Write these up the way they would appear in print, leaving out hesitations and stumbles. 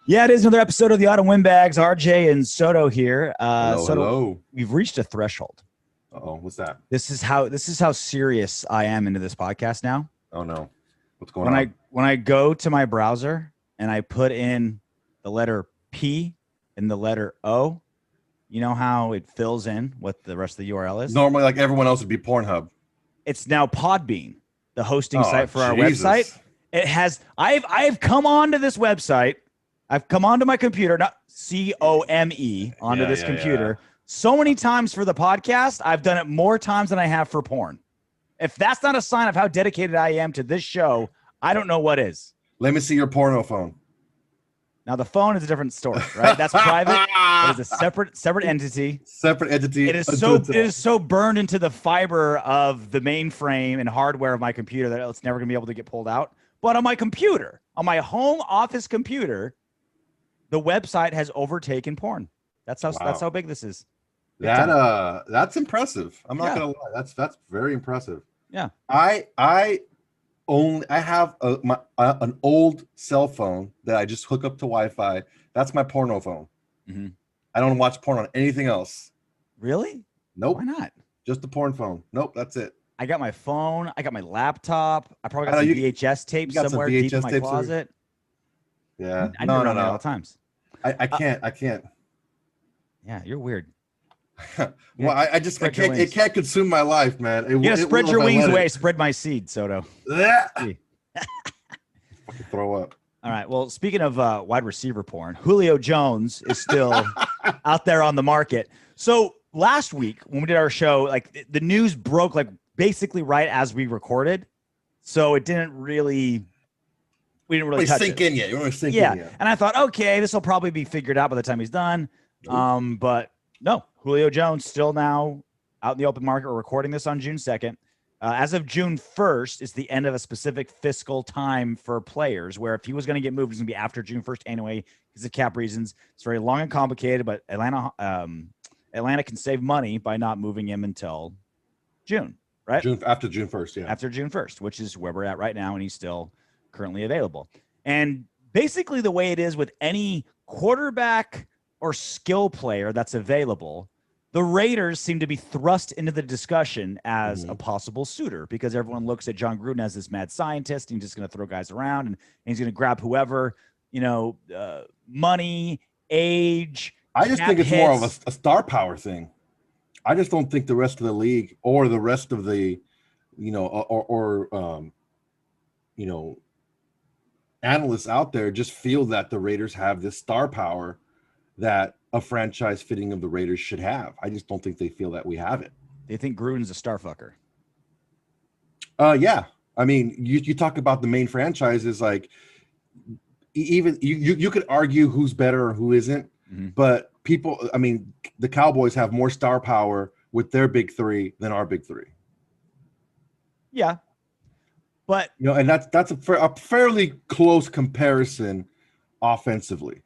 Yeah, it is another episode of the Autumn Windbags. RJ and Soto here. Hello. We've reached a threshold. Uh-oh, what's that? This is how serious I am into this podcast now. Oh no, what's going on? When I go to my browser and I put in the letter P and the letter O, you know how it fills in what the rest of the URL is. Normally, like everyone else, would be Pornhub. It's now Podbean, the hosting site for our Jesus. website. It has. I've come onto this website. I've come onto my computer, not COME, onto this computer so many times for the podcast. I've done it more times than I have for porn. If that's not a sign of how dedicated I am to this show, I don't know what is. Let me see your porno phone. Now, the phone is a different story, right? That's private. It is a separate entity. Separate entity. It is so burned into the fiber of the mainframe and hardware of my computer that it's never going to be able to get pulled out. But on my computer, on my home office computer, the website has overtaken porn. That's how big this is. That's impressive. I'm not gonna lie. That's very impressive. Yeah. I have an old cell phone that I just hook up to Wi-Fi. That's my porno phone. Mm-hmm. I don't watch porn on anything else. Really? Nope. Why not? Just the porn phone. Nope. That's it. I got my phone. I got my laptop. I probably got some VHS tapes somewhere deep in my closet. Yeah. I know all the times. I can't. Yeah, you're weird. Well, I can't. It can't consume my life, man. You gotta spread your wings away. Spread my seed, Soto. Fucking throw up. All right. Well, speaking of wide receiver porn, Julio Jones is still out there on the market. So last week when we did our show, like the news broke like basically right as we recorded, so it didn't really. We didn't really sink in yet. You want to sink in yet. And I thought, okay, this will probably be figured out by the time he's done. But no, Julio Jones still now out in the open market. We're recording this on June 2nd. As of June 1st, it's the end of a specific fiscal time for players where if he was going to get moved, it's going to be after June 1st anyway because of cap reasons. It's very long and complicated, but Atlanta can save money by not moving him until June, right? After June 1st, yeah. After June 1st, which is where we're at right now, and he's still currently available. And basically the way it is with any quarterback or skill player that's available, the Raiders seem to be thrust into the discussion as a possible suitor because everyone looks at John Gruden as this mad scientist and he's just going to throw guys around and he's going to grab whoever, money, age. I just think it's more of a star power thing. I just don't think the rest of the league or the rest of the, analysts out there just feel that the Raiders have this star power that a franchise fitting of the Raiders should have. I just don't think they feel that we have it. They think Gruden's a star fucker. Yeah. I mean, you talk about the main franchises, like even you could argue who's better or who isn't, but the Cowboys have more star power with their big three than our big three. Yeah. But and that's a fairly close comparison offensively.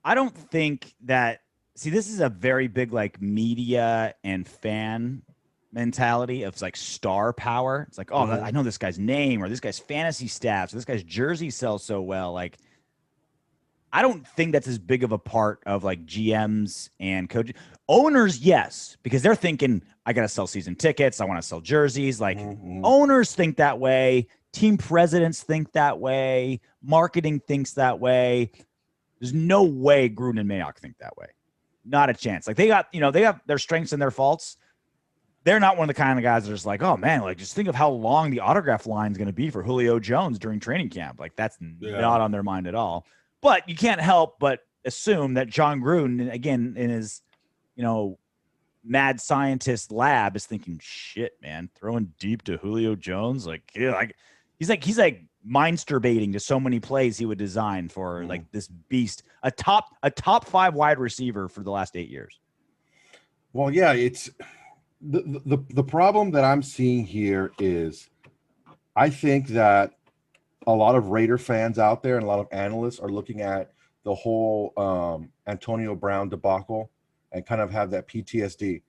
I don't think that. See, this is a very big like media and fan mentality of like star power. It's like, oh, I know this guy's name or this guy's fantasy stats or this guy's jersey sells so well. Like, I don't think that's as big of a part of like GMs and coaches. Owners, yes, because they're thinking, I got to sell season tickets. I want to sell jerseys. Like owners think that way. Team presidents think that way. Marketing thinks that way. There's no way Gruden and Mayock think that way. Not a chance. Like they got their strengths and their faults. They're not one of the kind of guys that are just like, oh man, like just think of how long the autograph line is going to be for Julio Jones during training camp. Like that's not on their mind at all. But you can't help but assume that John Gruden, again, in his, mad scientist lab is thinking, shit, man, throwing deep to Julio Jones. He's like mindsturbating to so many plays he would design for like this beast, a top 5 wide receiver for the last 8 years. Well, yeah, it's the problem that I'm seeing here is I think that a lot of Raider fans out there and a lot of analysts are looking at the whole Antonio Brown debacle and kind of have that PTSD.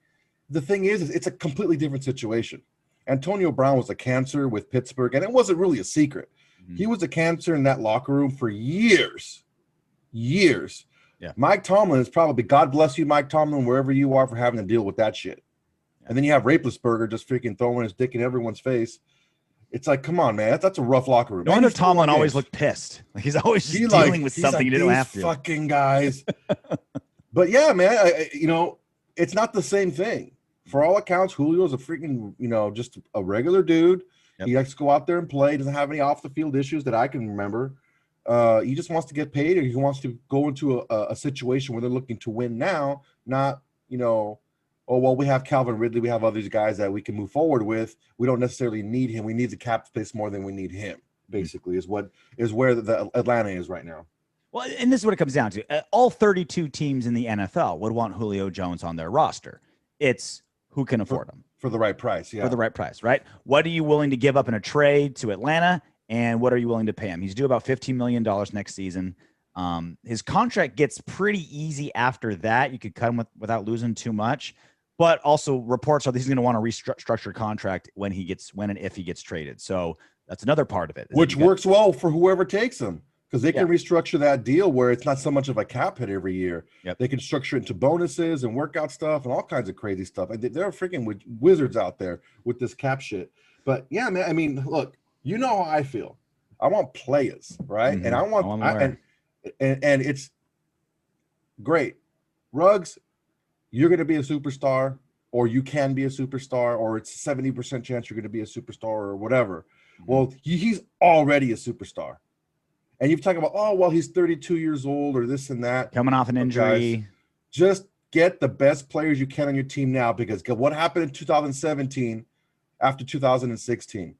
The thing is it's a completely different situation. Antonio Brown was a cancer with Pittsburgh, and it wasn't really a secret. He was a cancer in that locker room for years. Years. Yeah. Mike Tomlin is probably, God bless you, Mike Tomlin, wherever you are, for having to deal with that shit. Yeah. And then you have Raplesberger just freaking throwing his dick in everyone's face. It's like, come on, man. That's a rough locker room. No wonder Tomlin always looked pissed. Like he's always just dealing with something he didn't have to. Fucking guys. But yeah, man, it's not the same thing. For all accounts, Julio's a freaking, just a regular dude. Yep. He likes to go out there and play. Doesn't have any off the field issues that I can remember. He just wants to get paid, or he wants to go into a situation where they're looking to win now, not, oh, well, we have Calvin Ridley. We have other guys that we can move forward with. We don't necessarily need him. We need the cap space more than we need him, basically, is where the Atlanta is right now. Well, and this is what it comes down to. All 32 teams in the NFL would want Julio Jones on their roster. It's who can afford him. For the right price, yeah. For the right price, right? What are you willing to give up in a trade to Atlanta, and what are you willing to pay him? He's due about $15 million next season. His contract gets pretty easy after that. You could cut him without losing too much. But also reports are that he's going to want to restructure contract when and if he gets traded. So that's another part of it. Which works well for whoever takes him, because they can restructure that deal where it's not so much of a cap hit every year. Yep. They can structure it into bonuses and workout stuff and all kinds of crazy stuff. They're freaking wizards out there with this cap shit. But yeah, man, I mean, look, you know how I feel. I want players, right? Mm-hmm. And I want and it's great. Ruggs, you're going to be a superstar, or you can be a superstar, or it's 70% chance you're going to be a superstar or whatever. Mm-hmm. Well, he's already a superstar. And you've talked about, oh, well, he's 32 years old or this and that. Coming off an injury. Guys, just get the best players you can on your team now, because what happened in 2017 after 2016?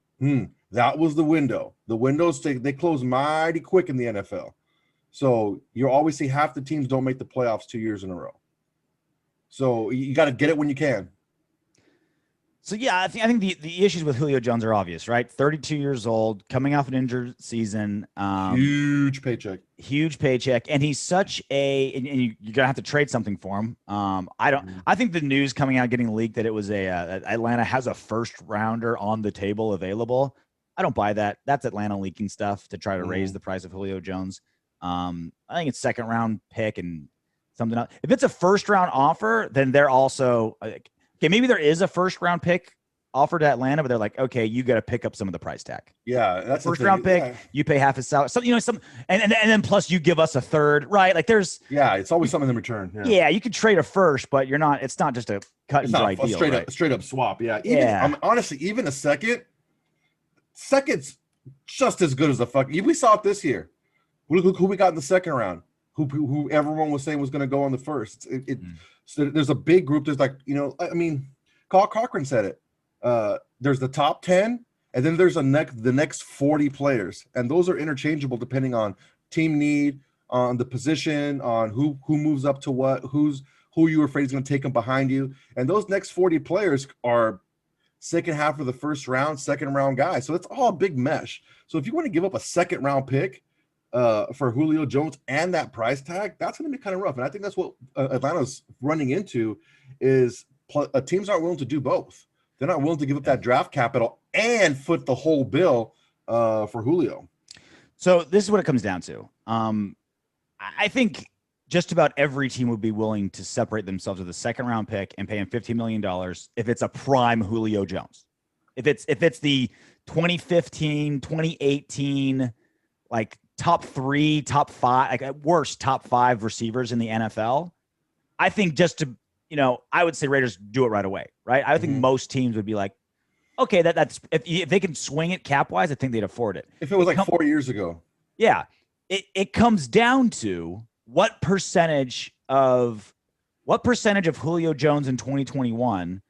That was the window. The windows, they close mighty quick in the NFL. So you always see half the teams don't make the playoffs 2 years in a row. So you got to get it when you can. So, yeah, I think the issues with Julio Jones are obvious, right? 32 years old, coming off an injured season. Huge paycheck. And he's such and you're going to have to trade something for him. I think the news coming out getting leaked that it was Atlanta has a first rounder on the table available. I don't buy that. That's Atlanta leaking stuff to try to raise the price of Julio Jones. I think it's second round pick and something else. If it's a first round offer, then they're also okay. Maybe there is a first round pick offered to Atlanta, but they're like, okay, you got to pick up some of the price tag. Yeah, that's first round pick. Yeah. You pay half his salary. So and then plus you give us a third, right? Like there's it's always something in return. Yeah, you could trade a first, but you're not. It's not just a cut and dry deal. Straight up swap. Yeah. Honestly, even a second's just as good as a fuck. We saw it this year. Look who we got in the second round. Who everyone was saying was going to go on the first. So there's a big group. There's Carl Cochran said it. There's the top 10, and then there's the next 40 players, and those are interchangeable depending on team need, on the position, on who moves up to what, who you're afraid is going to take them behind you, and those next 40 players are second half of the first round, second round guys. So it's all a big mesh. So if you want to give up a second round pick for Julio Jones and that price tag, that's going to be kind of rough. And I think that's what Atlanta's running into is teams aren't willing to do both. They're not willing to give up that draft capital and foot the whole bill for Julio. So this is what it comes down to. I think just about every team would be willing to separate themselves with a second round pick and pay him $15 million if it's a prime Julio Jones. If it's the 2015, 2018, like top 3, top 5, like at worst top 5 receivers in the NFL, I think I would say Raiders do it right away, right? I think most teams would be like, okay, that's if they can swing it cap wise, I think they'd afford it. If it was 4 years ago. Yeah. It comes down to what percentage of Julio Jones in 2021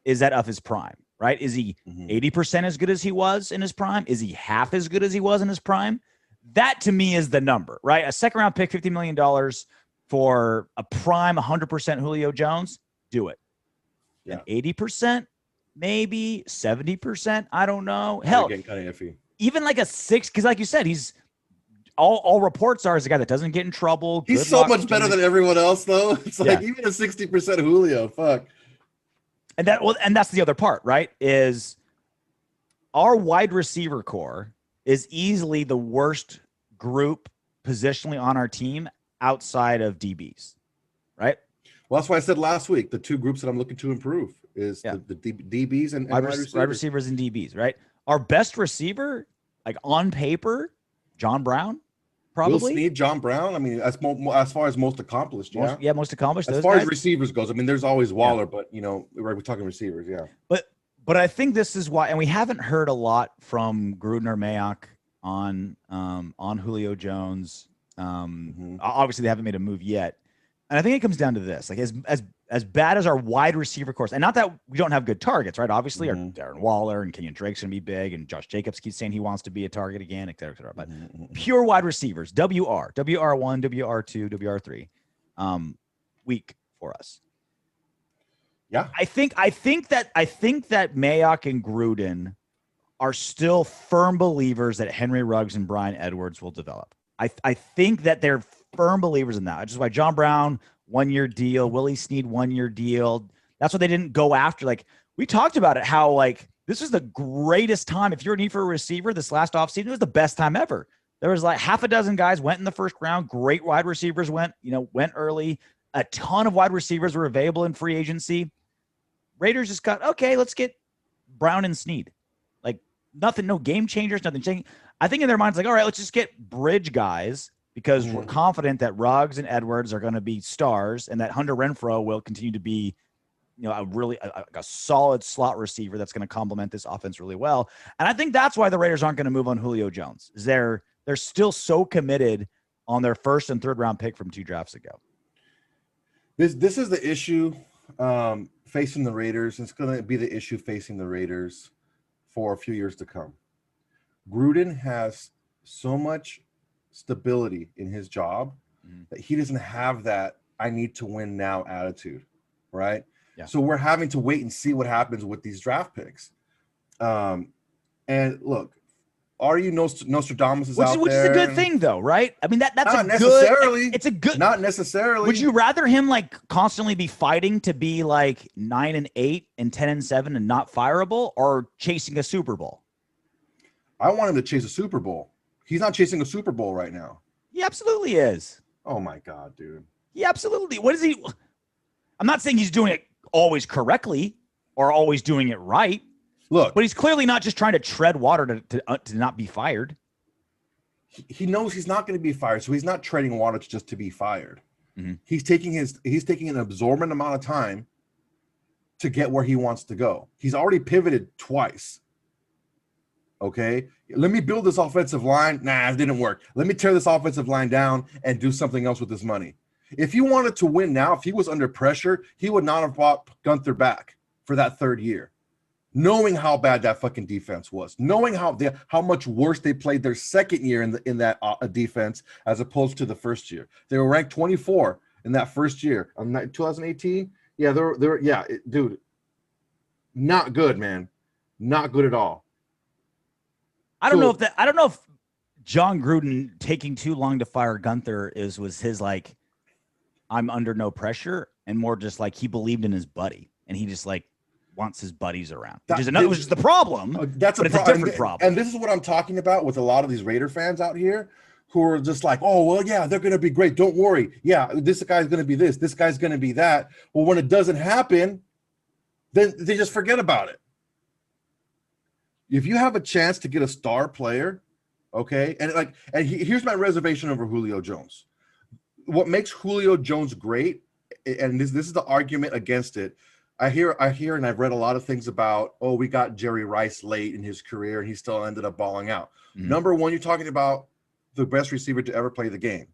is that of his prime, right? Is he 80% as good as he was in his prime? Is he half as good as he was in his prime? That to me is the number, right? A second round pick, $50 million for a prime 100% Julio Jones, do it. Yeah. 80%, maybe 70%. I don't know. Hell, getting kind of iffy. Even like a 6, because like you said, he's all reports are is a guy that doesn't get in trouble. He's so much better than everyone else, though. It's like even a 60% Julio. Fuck. And that's the other part, right? Is our wide receiver core is easily the worst group positionally on our team outside of DBs, right? Well, that's why I said last week, the two groups that I'm looking to improve is the DBs and wide receivers. Wide receivers and DBs, right? Our best receiver, like on paper, John Brown, probably. Will Snead, John Brown. I mean, as far as most accomplished, most accomplished. As far as receivers goes, I mean, there's always Waller, but we're talking receivers, But I think this is why, and we haven't heard a lot from Gruden or Mayock on Julio Jones. Obviously, they haven't made a move yet, and I think it comes down to this: like as bad as our wide receiver course, and not that we don't have good targets, right? Obviously, our Darren Waller and Kenyon Drake's gonna be big, and Josh Jacobs keeps saying he wants to be a target again, et cetera, et cetera. But pure wide receivers, WR1, WR2, WR3, weak for us. Yeah, I think that Mayock and Gruden are still firm believers that Henry Ruggs and Bryan Edwards will develop. I think that they're firm believers in that, which is why John Brown 1-year deal, Willie Snead 1-year deal. That's why they didn't go after. Like we talked about it, how like this is the greatest time if you're in need for a receiver. This last offseason, it was the best time ever. There was like half a dozen guys went in the first round. Great wide receivers went early. A ton of wide receivers were available in free agency. Raiders just got, okay, let's get Brown and Snead. Like nothing, no game changers, nothing changing. I think in their minds, like, all right, let's just get bridge guys because we're confident that Ruggs and Edwards are going to be stars and that Hunter Renfrow will continue to be, a solid slot receiver that's going to complement this offense really well. And I think that's why the Raiders aren't going to move on Julio Jones. They're still so committed on their first and third round pick from 2 drafts ago. This is the issue facing the Raiders. It's going to be the issue facing the Raiders for a few years to come. Gruden has so much stability in his job that he doesn't have that I need to win now attitude, right? Yeah. So we're having to wait and see what happens with these draft picks. And look, are you Nostradamus is out there? Which is a good thing, though, right? I mean, that's not necessarily. It's a good. Not necessarily. Would you rather him like constantly be fighting to be like 9-8 and 10-7 and not fireable, or chasing a Super Bowl? I want him to chase a Super Bowl. He's not chasing a Super Bowl right now. He absolutely is. Oh my God, dude. He absolutely. What is he? I'm not saying he's doing it always correctly or always doing it right. Look, but he's clearly not just trying to tread water to not be fired. He knows he's not going to be fired, so he's not treading water just to be fired. He's taking an absorbent amount of time to get where he wants to go. He's already pivoted twice. Okay, let me build this offensive line. Nah, it didn't work. Let me tear this offensive line down and do something else with this money. If he wanted to win now, if he was under pressure, he would not have brought Gunther back for that third year. Knowing how bad that fucking defense was, knowing how much worse they played their second year in that defense as opposed to the first year. They were ranked 24 in that first year. 2018, yeah, dude, not good, man, not good at all. I don't know if John Gruden taking too long to fire Gunther was his like, I'm under no pressure, and more just like he believed in his buddy and he just like wants his buddies around, which is the problem. It's a different problem. And this is what I'm talking about with a lot of these Raider fans out here who are just like, oh, well, yeah, they're going to be great. Don't worry. Yeah, this guy's going to be this guy's going to be that. Well, when it doesn't happen, then they just forget about it. If you have a chance to get a star player, okay, and here's my reservation over Julio Jones. What makes Julio Jones great, and this is the argument against it. I hear, and I've read a lot of things about, oh, we got Jerry Rice late in his career, and he still ended up balling out. Number one, you're talking about the best receiver to ever play the game,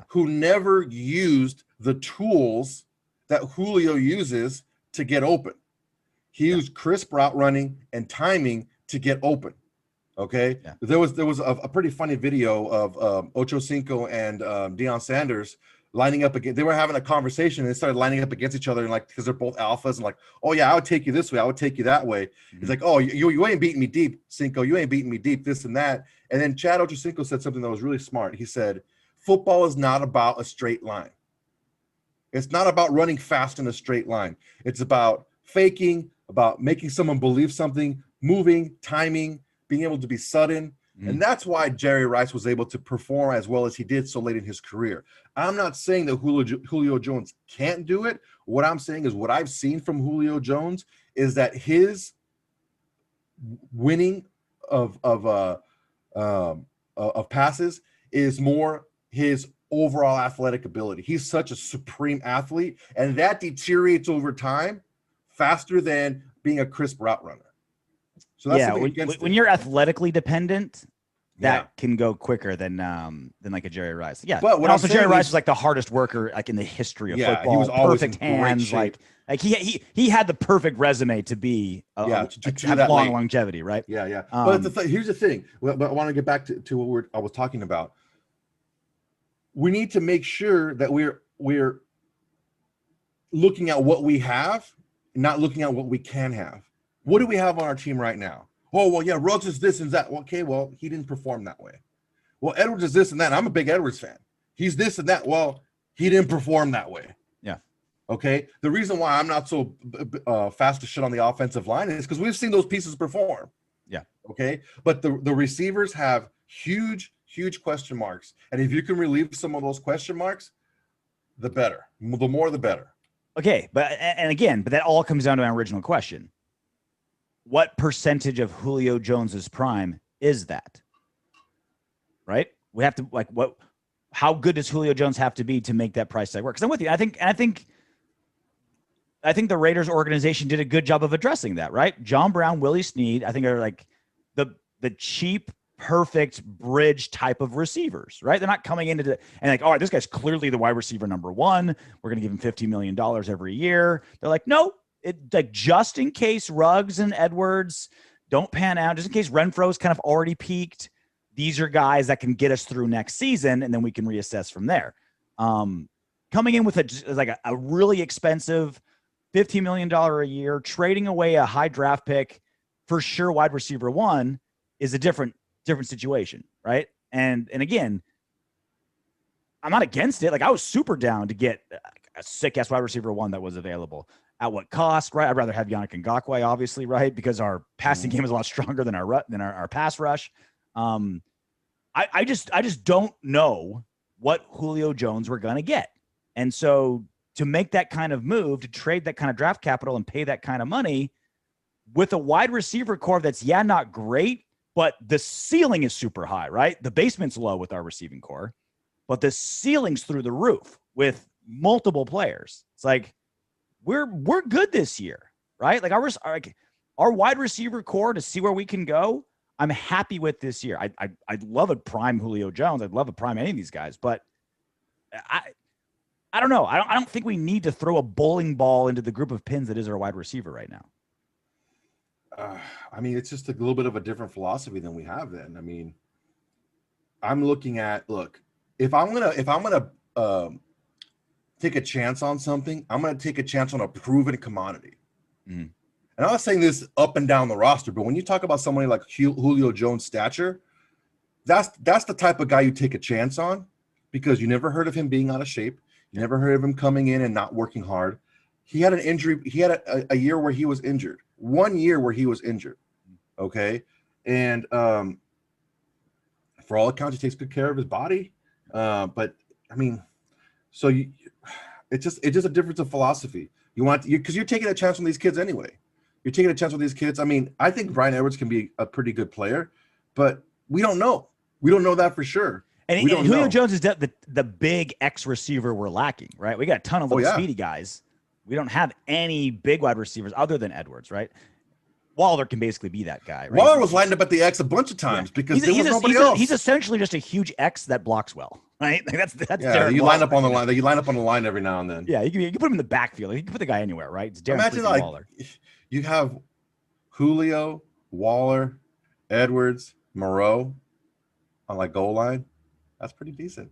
who never used the tools that Julio uses to get open. He used crisp route running and timing to get open. Okay. Yeah. There was a pretty funny video of Ocho Cinco and Deion Sanders lining up again. They were having a conversation and they started lining up against each other, and like, because they're both alphas, and like, oh yeah, I would take you this way, I would take you that way. He's like, oh, you ain't beating me deep, Cinco. You ain't beating me deep, this and that. And then Chad Ochocinco said something that was really smart. He said, football is not about a straight line. It's not about running fast in a straight line. It's about faking, about making someone believe something, moving, timing, being able to be sudden. And that's why Jerry Rice was able to perform as well as he did so late in his career. I'm not saying that Julio Jones can't do it. What I'm saying is what I've seen from Julio Jones is that his winning of passes is more his overall athletic ability. He's such a supreme athlete, and that deteriorates over time faster than being a crisp route runner. So that's when you're athletically dependent, that can go quicker than like a Jerry Rice. Yeah, but also Jerry Rice was like the hardest worker like in the history of football. He was always perfect hands, like he had the perfect resume to be to have long longevity, right? Yeah. But here's the thing. But I want to get back to what I was talking about. We need to make sure that we're looking at what we have, not looking at what we can have. What do we have on our team right now? Oh, well, yeah, Ruggs is this and that. Okay, well, he didn't perform that way. Well, Edwards is this and that. I'm a big Edwards fan. He's this and that. Well, he didn't perform that way. Yeah. Okay. The reason why I'm not so fast to shit on the offensive line is because we've seen those pieces perform. Yeah. Okay. But the receivers have huge question marks. And if you can relieve some of those question marks, the better. The more, the better. Okay. But that all comes down to my original question. What percentage of Julio Jones's prime is that? Right? We have to how good does Julio Jones have to be to make that price tag work? Because I'm with you. I think the Raiders organization did a good job of addressing that, right? John Brown, Willie Snead, I think are like the cheap, perfect bridge type of receivers, right? They're not coming into and like, all right, this guy's clearly the wide receiver number one. We're going to give him $50 million every year. They're like, no. It like just in case Ruggs and Edwards don't pan out, just in case Renfro's kind of already peaked, these are guys that can get us through next season, and then we can reassess from there. Coming in with a really expensive $15 million a year, trading away a high draft pick for sure wide receiver one is a different situation, right? And again, I'm not against it. Like I was super down to get a sick ass wide receiver one that was available. At what cost, right? I'd rather have Yannick Ngakoue, obviously, right? Because our passing game is a lot stronger than our pass rush. I just don't know what Julio Jones we're gonna get, and so to make that kind of move, to trade that kind of draft capital and pay that kind of money with a wide receiver core that's not great, but the ceiling is super high, right? The basement's low with our receiving core, but the ceiling's through the roof with multiple players. It's like. We're good this year, right? Like our wide receiver core to see where we can go. I'm happy with this year. I'd love a prime Julio Jones. I'd love a prime any of these guys, but I don't know. I don't think we need to throw a bowling ball into the group of pins that is our wide receiver right now. I mean, it's just a little bit of a different philosophy than we have then. I mean, I'm looking at if I'm gonna take a chance on something, I'm going to take a chance on a proven commodity. Mm-hmm. And I'm not saying this up and down the roster, but when you talk about somebody like Julio Jones' stature, that's the type of guy you take a chance on because you never heard of him being out of shape. You never heard of him coming in and not working hard. He had an injury. He had a year where he was injured. 1 year where he was injured. Okay. And for all accounts, he takes good care of his body. But I mean, so it's just a difference of philosophy. Because you're taking a chance on these kids anyway. You're taking a chance on these kids. I mean, I think Bryan Edwards can be a pretty good player, but we don't know. We don't know that for sure. And Julio Jones is the big X receiver we're lacking, right? We got a ton of little speedy guys. We don't have any big wide receivers other than Edwards, right? Waller can basically be that guy. Right? Waller was lined up at the X a bunch of times because there was nobody else. He's essentially just a huge X that blocks well, right? Like that's Derek you Waller. Line up on the line. You line up on the line every now and then. Yeah, you can put him in the backfield. You can put the guy anywhere, right? It's Imagine Waller. You have Julio, Waller, Edwards, Moreau on goal line. That's pretty decent.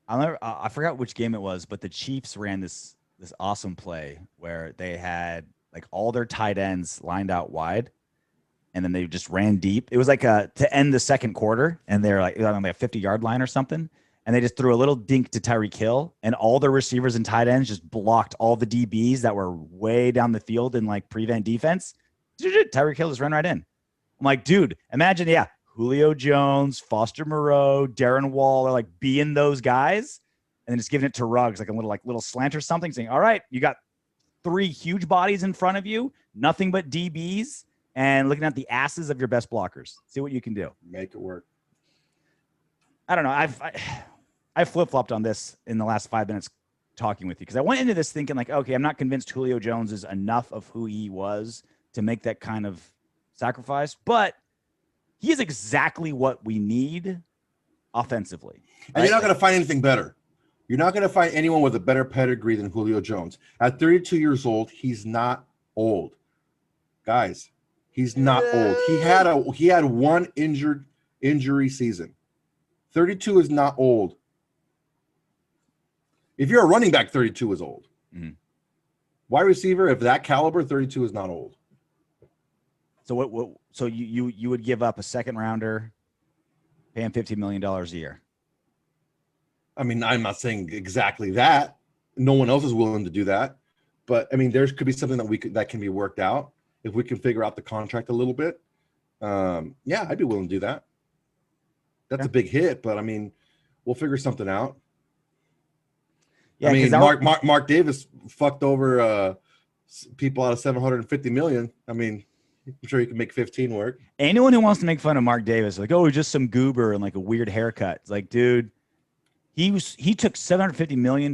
I forgot which game it was, but the Chiefs ran this awesome play where they had all their tight ends lined out wide, and then they just ran deep. It was to end the second quarter, and they're on a 50-yard line or something, and they just threw a little dink to Tyreek Hill, and all the receivers and tight ends just blocked all the DBs that were way down the field in prevent defense. Tyreek Hill just ran right in. I'm like, dude, imagine, Julio Jones, Foster Moreau, Darren Waller, like being those guys, and then just giving it to Ruggs, like a little slant or something, saying, all right, you got 3 huge bodies in front of you, nothing but DBs, and looking at the asses of your best blockers. See what you can do. Make it work. I don't know. I flip-flopped on this in the last 5 minutes talking with you, because I went into this thinking like, okay, I'm not convinced Julio Jones is enough of who he was to make that kind of sacrifice, but he is exactly what we need offensively. And right? you're not going to find anything better. You're not going to find anyone with a better pedigree than Julio Jones. At 32 years old, he's not old. Guys, he's not old. He had one injury season. 32 is not old. If you're a running back, 32 is old. Mm-hmm. Wide receiver, if that caliber, 32 is not old. So what? So you would give up a second rounder, pay him $50 million a year? I mean, I'm not saying exactly that. No one else is willing to do that, but I mean, there could be something that can be worked out if we can figure out the contract a little bit. Yeah, I'd be willing to do that. That's a big hit, but I mean, we'll figure something out. Yeah, I mean, Mark Davis fucked over people out of $750 million. I mean, I'm sure he can make 15 work. Anyone who wants to make fun of Mark Davis, like, oh, just some goober and like a weird haircut. It's like, dude, he took $750 million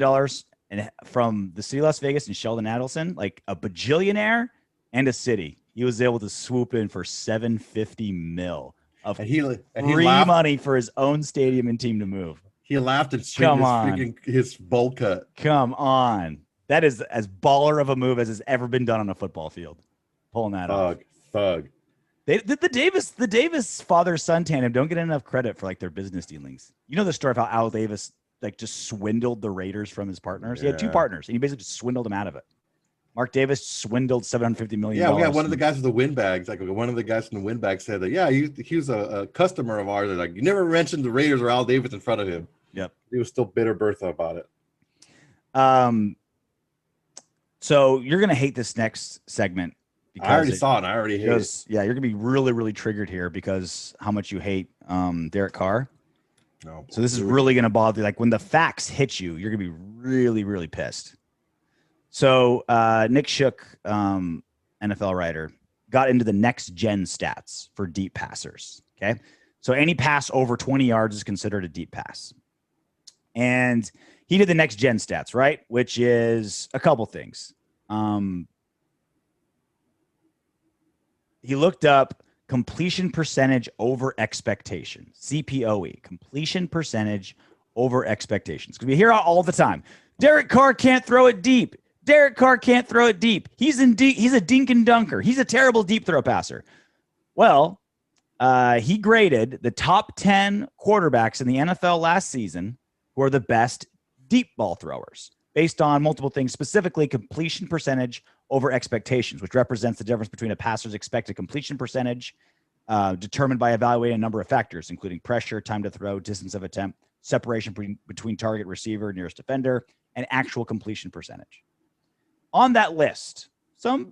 and from the city of Las Vegas and Sheldon Adelson, like a bajillionaire and a city. He was able to swoop in for $750 million of free money for his own stadium and team to move. He laughed and straightened his bowl cut. Come on. That is as baller of a move as has ever been done on a football field. Pulling that off. Thug. The Davis father-son tandem don't get enough credit for like their business dealings. You know the story of how Al Davis like just swindled the Raiders from his partners? Yeah. He had 2 partners, and he basically just swindled them out of it. Mark Davis swindled $750 million. Yeah, we got one of the guys with the Windbags. Like one of the guys from the Windbags said that, yeah, he was a customer of ours. Like, you never mentioned the Raiders or Al Davis in front of him. Yep. He was still bitter Bertha about it. So you're going to hate this next segment. I already saw it. And I already hate it. Yeah, you're going to be really, really triggered here because how much you hate Derek Carr. No. So this is really going to bother you. Like when the facts hit you, you're going to be really, really pissed. So Nick Shook, NFL writer, got into the next gen stats for deep passers. Okay. So any pass over 20 yards is considered a deep pass. And he did the next gen stats, right? Which is a couple things. He looked up completion percentage over expectation, CPOE, completion percentage over expectations. Because we hear all the time, Derek Carr can't throw it deep. Derek Carr can't throw it deep. He's a dink and dunker. He's a terrible deep throw passer. Well, he graded the top 10 quarterbacks in the NFL last season who are the best deep ball throwers based on multiple things, specifically completion percentage over expectations, which represents the difference between a passer's expected completion percentage determined by evaluating a number of factors, including pressure, time to throw, distance of attempt, separation between target receiver, nearest defender, and actual completion percentage. On that list, some,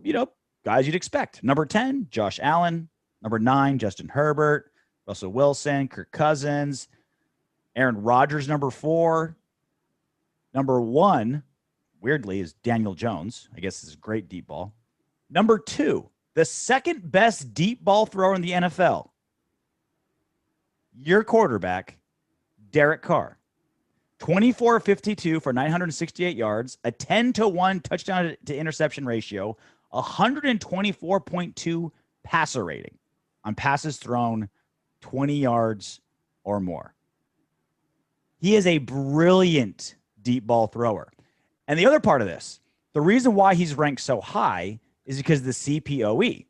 guys you'd expect. Number 10, Josh Allen. Number 9, Justin Herbert, Russell Wilson, Kirk Cousins, Aaron Rodgers, number 4. Number 1, weirdly, is Daniel Jones. I guess this is great deep ball. Number 2, the second best deep ball thrower in the NFL. Your quarterback, Derek Carr. 24-52 for 968 yards, a 10-1 touchdown to interception ratio, 124.2 passer rating on passes thrown 20 yards or more. He is a brilliant deep ball thrower. And the other part of this, the reason why he's ranked so high is because of the CPOE.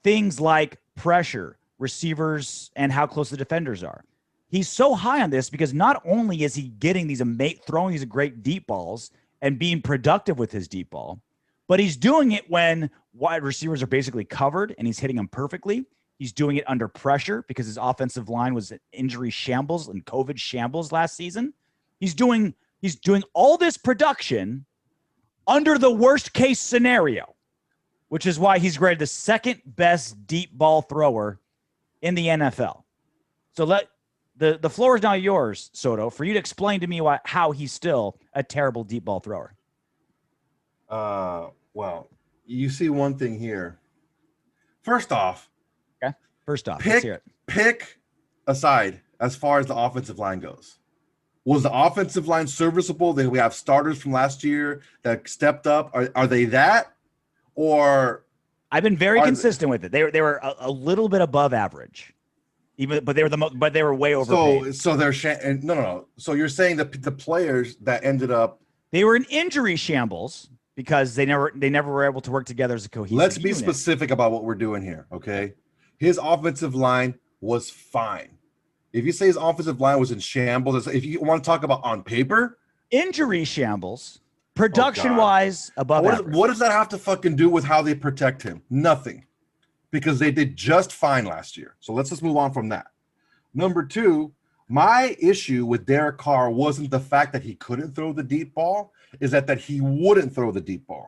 Things like pressure, receivers, and how close the defenders are. He's so high on this because not only is he getting these throwing these great deep balls and being productive with his deep ball, but he's doing it when wide receivers are basically covered and he's hitting them perfectly. He's doing it under pressure because his offensive line was an injury shambles and COVID shambles last season. He's doing all this production under the worst case scenario, which is why he's graded the second best deep ball thrower in the NFL. So the floor is now yours, Soto, for you to explain to me how he's still a terrible deep ball thrower. Well, you see one thing here. First off, let's hear it. Pick aside as far as the offensive line goes. Was the offensive line serviceable? We have starters from last year that stepped up. Are they that? Or I've been very consistent with it. They were a little bit above average, but they were way overpaid. So they're no. So you're saying that the players that ended up, they were in injury shambles because they never were able to work together as a cohesive Let's be unit. specific about what we're doing here, okay? His offensive line was fine. If you say his offensive line was in shambles, if you want to talk about on paper, injury shambles, production-wise, above average. What does that have to fucking do with how they protect him? Nothing. Because they did just fine last year. So let's just move on from that. Number two, my issue with Derek Carr wasn't the fact that he couldn't throw the deep ball, is that he wouldn't throw the deep ball.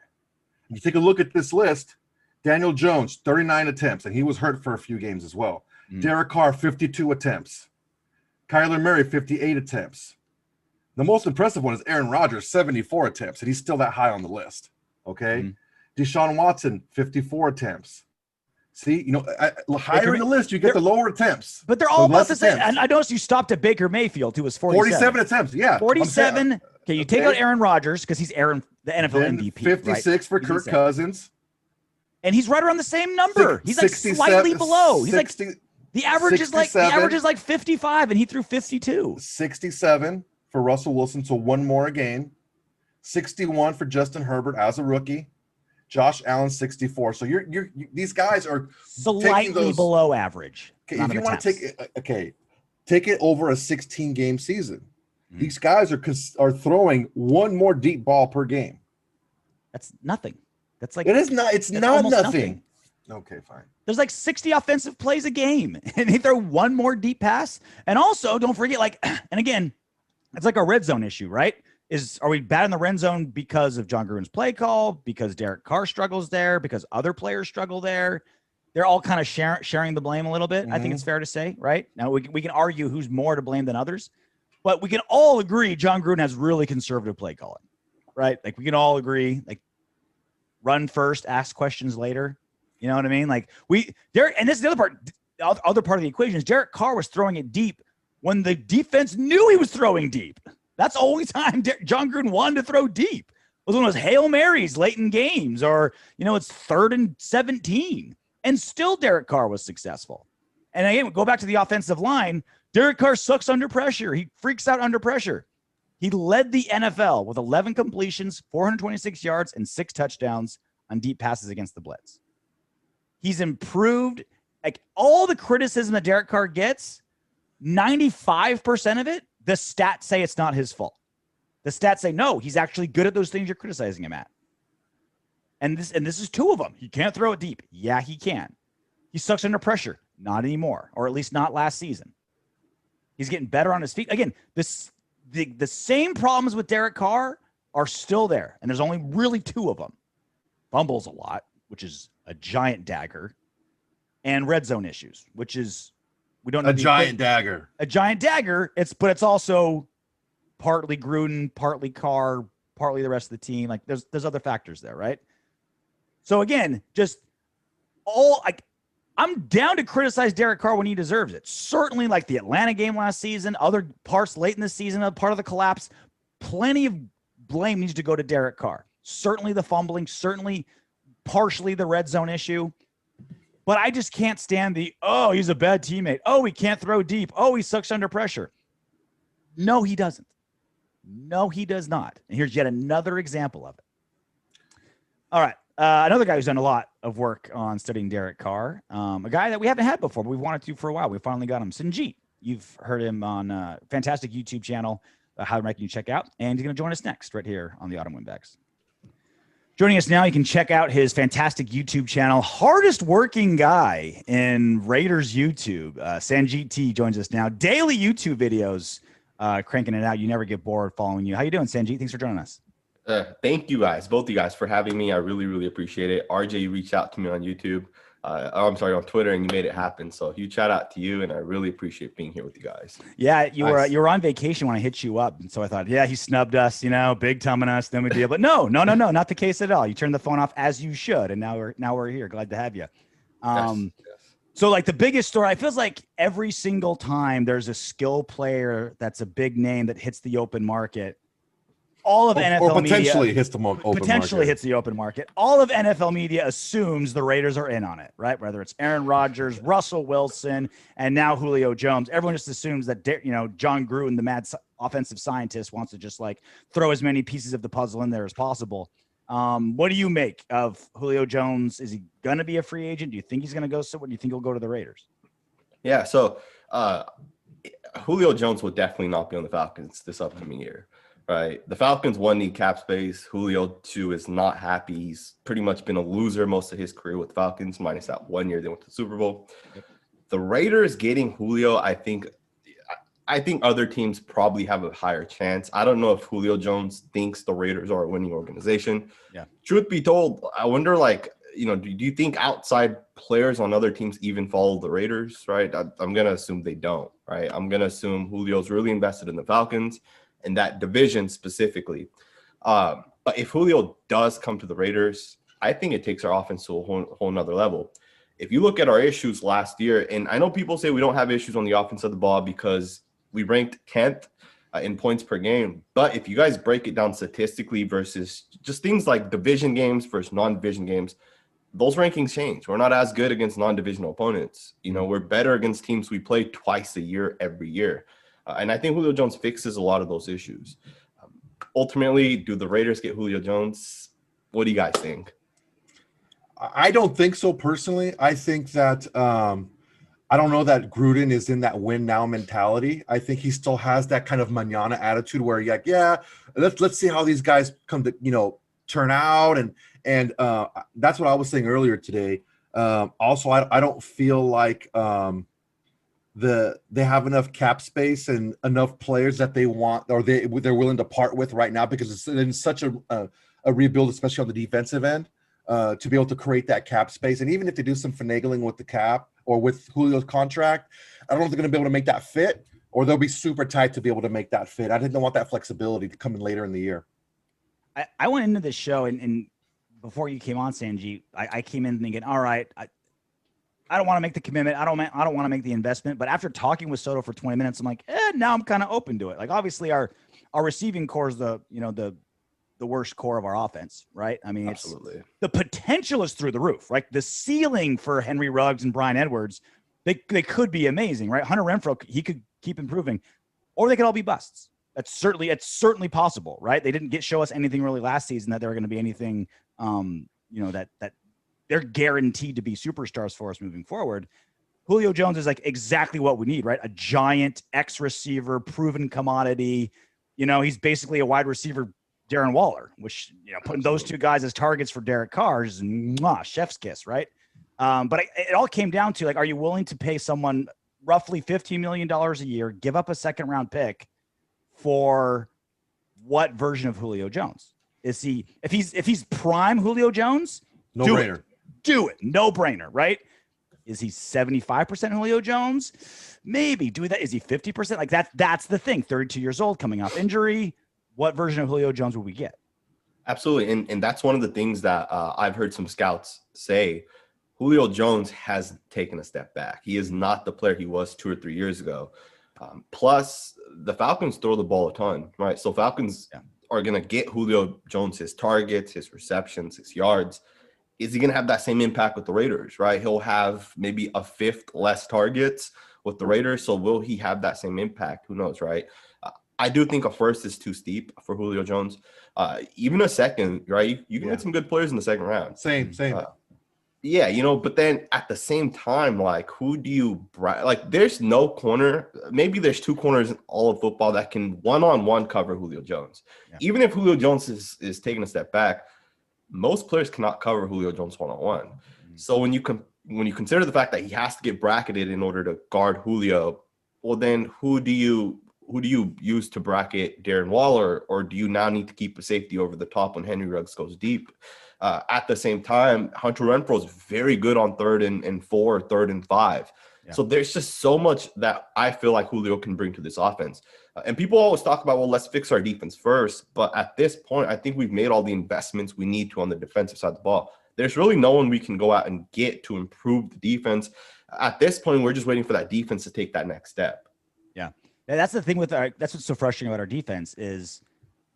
You take a look at this list, Daniel Jones, 39 attempts, and he was hurt for a few games as well. Derek Carr, 52 attempts. Kyler Murray, 58 attempts. The most impressive one is Aaron Rodgers, 74 attempts, and he's still that high on the list. Okay? Deshaun Watson, 54 attempts. See, higher in the list, you get the lower attempts. But they're all about the same. And I noticed you stopped at Baker Mayfield, who was 47 attempts, yeah. 47. Okay, you take out Aaron Rodgers because he's the NFL MVP. 56 right? For Kirk Cousins. And he's right around the same number. He's like slightly below. He's 60, like the average is like 55, and he threw 52. 67 for Russell Wilson, so one more a game. 61 for Justin Herbert as a rookie. Josh Allen, 64. So you're these guys are slightly below average. Okay, if you want to take it over a 16-game season. These guys are throwing one more deep ball per game. That's nothing. That's like it is not. It's not nothing. Okay, fine. There's like 60 offensive plays a game, and they throw one more deep pass. And also, don't forget, and again, it's like a red zone issue, right? Are we bad in the red zone because of John Gruden's play call, because Derek Carr struggles there, because other players struggle there? They're all kind of sharing the blame a little bit. I think it's fair to say, right? Now we can argue who's more to blame than others, but we can all agree John Gruden has really conservative play calling, right? Like we can all agree, like run first, ask questions later. You know what I mean? Like Derek, and this is the other part. The other part of the equation is Derek Carr was throwing it deep when the defense knew he was throwing deep. That's the only time John Gruden wanted to throw deep. It was one of those Hail Marys late in games, or it's 3rd and 17, and still Derek Carr was successful. And again, go back to the offensive line. Derek Carr sucks under pressure. He freaks out under pressure. He led the NFL with 11 completions, 426 yards, and 6 touchdowns on deep passes against the blitz. He's improved. Like all the criticism that Derek Carr gets, 95% of it, the stats say it's not his fault. The stats say, no, he's actually good at those things you're criticizing him at. And this is 2 of them. He can't throw it deep. Yeah, he can. He sucks under pressure. Not anymore, or at least not last season. He's getting better on his feet. Again, the same problems with Derek Carr are still there, and there's only really 2 of them. Fumbles a lot, which is a giant dagger, and red zone issues, which is we don't know a giant dagger. A giant dagger. It's also partly Gruden, partly Carr, partly the rest of the team. Like there's other factors there, right? So again, I'm down to criticize Derek Carr when he deserves it. Certainly, like the Atlanta game last season, other parts late in the season, a part of the collapse. Plenty of blame needs to go to Derek Carr. Certainly the fumbling, certainly partially the red zone issue. But I just can't stand he's a bad teammate. Oh, he can't throw deep. Oh, he sucks under pressure. No, he doesn't. No, he does not. And here's yet another example of it. All right. Another guy who's done a lot of work on studying Derek Carr, a guy that we haven't had before, but we've wanted to for a while. We finally got him. Sanjit. You've heard him on a fantastic YouTube channel, highly recommend you check out. And he's going to join us next right here on the Autumn Windbags. Joining us now, you can check out his fantastic YouTube channel, hardest working guy in Raiders YouTube. Sanjit T joins us now. Daily YouTube videos, cranking it out. You never get bored following you. How you doing, Sanjit? Thanks for joining us. Thank you guys, both of you guys, for having me. I really, really appreciate it. RJ reached out to me on YouTube. I'm sorry, on Twitter, and you made it happen. So huge shout out to you, and I really appreciate being here with you guys. Yeah, you were on vacation when I hit you up, and so I thought, yeah, he snubbed us, big tumbing us, then we'd be able. But no, not the case at all. You turned the phone off as you should, and now we're here. Glad to have you. Yes. So like the biggest story, I feels like every single time there's a skill player that's a big name that hits the open market, all of NFL or potentially media hits the open market. All of NFL media assumes the Raiders are in on it, right? Whether it's Aaron Rodgers, Russell Wilson, and now Julio Jones, everyone just assumes that John Gruden, the mad offensive scientist, wants to just like throw as many pieces of the puzzle in there as possible. What do you make of Julio Jones? Is he going to be a free agent? Do you think he's going to go somewhere? Do you think he'll go to the Raiders? Yeah, so Julio Jones will definitely not be on the Falcons this upcoming year, right? The Falcons, one, need cap space. Julio, two, is not happy. He's pretty much been a loser most of his career with the Falcons, minus that 1 year they went to the Super Bowl. Yep. The Raiders getting Julio, I think other teams probably have a higher chance. I don't know if Julio Jones thinks the Raiders are a winning organization. Yeah. Truth be told, I wonder, do you think outside players on other teams even follow the Raiders, right? I'm going to assume they don't, right? I'm going to assume Julio's really invested in the Falcons and that division specifically. But if Julio does come to the Raiders, I think it takes our offense to a whole nother level. If you look at our issues last year, and I know people say we don't have issues on the offense of the ball because we ranked 10th in points per game. But if you guys break it down statistically versus just things like division games versus non-division games, those rankings change. We're not as good against non-divisional opponents. We're better against teams we play twice a year, every year. And I think Julio Jones fixes a lot of those issues. Ultimately, do the Raiders get Julio Jones? What do you guys think? I don't think so personally. I think that I don't know that Gruden is in that win now mentality. I think he still has that kind of manana attitude where you're like, yeah, let's see how these guys come to, turn out. And that's what I was saying earlier today. Also, I don't feel like they have enough cap space and enough players that they want or they're willing to part with right now because it's in such a rebuild, especially on the defensive end, to be able to create that cap space. And even if they do some finagling with the cap or with Julio's contract, I don't know if they're going to be able to make that fit, or they'll be super tight to be able to make that fit. I didn't want that flexibility to come in later in the year. I went into this show and before you came on, Sanjit, I came in thinking, all right, I don't want to make the commitment. I don't want to make the investment. But after talking with Soto for 20 minutes, I'm like, now I'm kind of open to it. Like, obviously our receiving core is the worst core of our offense, right? I mean, absolutely. The potential is through the roof, right? The ceiling for Henry Ruggs and Bryan Edwards, they could be amazing, right? Hunter Renfrow, he could keep improving, or they could all be busts. It's certainly possible, right? They didn't show us anything really last season that they're going to be anything, that they're guaranteed to be superstars for us moving forward. Julio Jones is like exactly what we need, right? A giant X-receiver, proven commodity. He's basically a wide receiver, Darren Waller, which, putting those two guys as targets for Derek Carr is chef's kiss, right? But it all came down to, like, are you willing to pay someone roughly $15 million a year, give up a second-round pick for what version of Julio Jones? Is he, if he's prime Julio Jones, no brainer. Do it. No brainer, right? Is he 75% Julio Jones? Maybe. Do that. Is he 50%? Like that's the thing. 32 years old, coming off injury. What version of Julio Jones would we get? Absolutely. And that's one of the things that I've heard some scouts say. Julio Jones has taken a step back. He is not the player he was 2 or 3 years ago. Plus, the Falcons throw the ball a ton, right? So Falcons are going to get Julio Jones his targets, his receptions, his yards. Is he going to have that same impact with the Raiders, right? He'll have maybe a fifth less targets with the Raiders. So will he have that same impact? Who knows, right? I do think a first is too steep for Julio Jones. Even a second, right? You can get some good players in the second round. Same. But then at the same time, like, who do you there's no corner. Maybe there's two corners in all of football that can one-on-one cover Julio Jones. Yeah. Even if Julio Jones is taking a step back, most players cannot cover Julio Jones one-on-one. Mm-hmm. So when you consider the fact that he has to get bracketed in order to guard Julio, well, then who do you who do you use to bracket Darren Waller, or do you now need to keep a safety over the top when Henry Ruggs goes deep? At the same time, Hunter Renfrow is very good on 3rd and 4, 3rd and 5. Yeah. So there's just so much that I feel like Julio can bring to this offense. And people always talk about, well, let's fix our defense first. But at this point, I think we've made all the investments we need to on the defensive side of the ball. There's really no one we can go out and get to improve the defense. At this point, we're just waiting for that defense to take that next step. Yeah. That's the thing with that's what's so frustrating about our defense is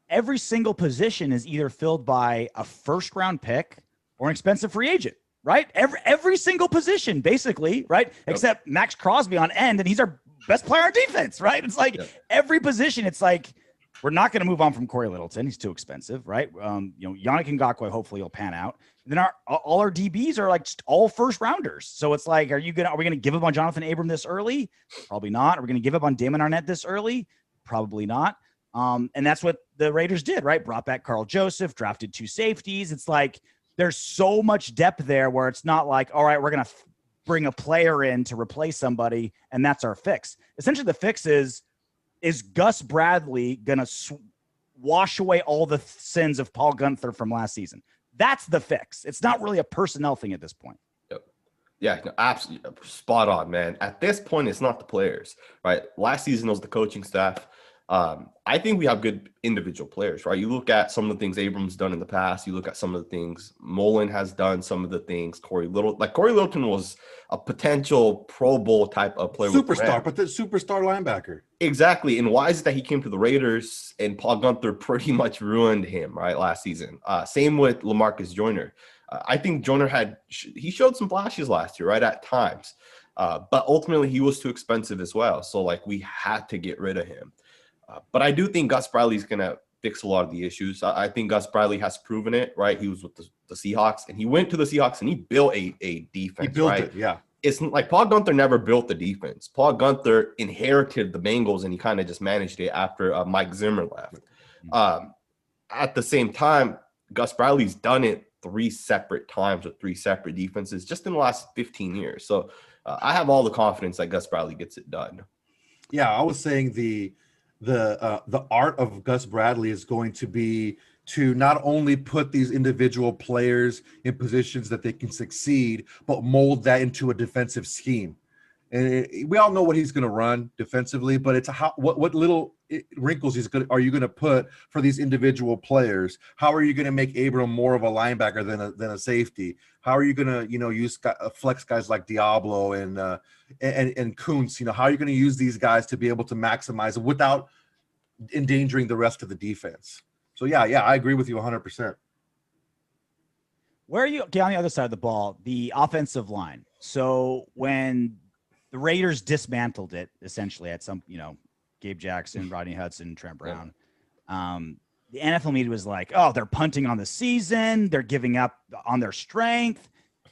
every single position is either filled by a first-round pick or an expensive free agent, right? Every single position, basically, right? Yep. Except Max Crosby on end, and he's our best player on defense, right? It's like every position, it's like we're not going to move on from Corey Littleton. He's too expensive, right? Yannick Ngakoue, hopefully he'll pan out. And then all our DBs are like just all first-rounders. So it's like, are we going to give up on Jonathan Abram this early? Probably not. Are we going to give up on Damon Arnett this early? Probably not. And that's what the Raiders did, right? Brought back Carl Joseph, drafted 2 safeties. It's like there's so much depth there where it's not like, all right, we're going to bring a player in to replace somebody, and that's our fix. Essentially, the fix is Gus Bradley going to wash away all the sins of Paul Guenther from last season? That's the fix. It's not really a personnel thing at this point. Yep. Yeah, no, absolutely spot on, man. At this point, it's not the players, right? Last season, it was the coaching staff. I think we have good individual players, right? You look at some of the things Abrams done in the past. You look at some of the things Mullen has done, some of the things Corey Littleton was a potential Pro Bowl type of player. Superstar, but the superstar linebacker. Exactly. And why is it that he came to the Raiders and Paul Guenther pretty much ruined him, right, last season? Same with LaMarcus Joyner. I think Joyner he showed some flashes last year, right, at times. But ultimately, he was too expensive as well. So, we had to get rid of him. But I do think Gus Bradley's going to fix a lot of the issues. I think Gus Bradley has proven it, right? He was with the Seahawks, and he went to the Seahawks, and he built a defense, He built right? it, yeah. It's like Paul Guenther never built the defense. Paul Guenther inherited the Bengals, and he kind of just managed it after Mike Zimmer left. At the same time, Gus Bradley's done it 3 separate times with 3 separate defenses just in the last 15 years. So I have all the confidence that Gus Bradley gets it done. Yeah, I was saying the art of Gus Bradley is going to be to not only put these individual players in positions that they can succeed, but mold that into a defensive scheme. And we all know what he's going to run defensively, but it's what little wrinkles are you going to put for these individual players? How are you going to make Abram more of a linebacker than a safety? How are you going to use flex guys like Diablo and Kuntz? How are you going to use these guys to be able to maximize without endangering the rest of the defense? So yeah, I agree with you 100%. Where are you on the other side of the ball? The offensive line. So when the Raiders dismantled it, essentially at some, Gabe Jackson, Rodney Hudson, Trent Brown. The NFL media was like, oh, they're punting on the season. They're giving up on their strength.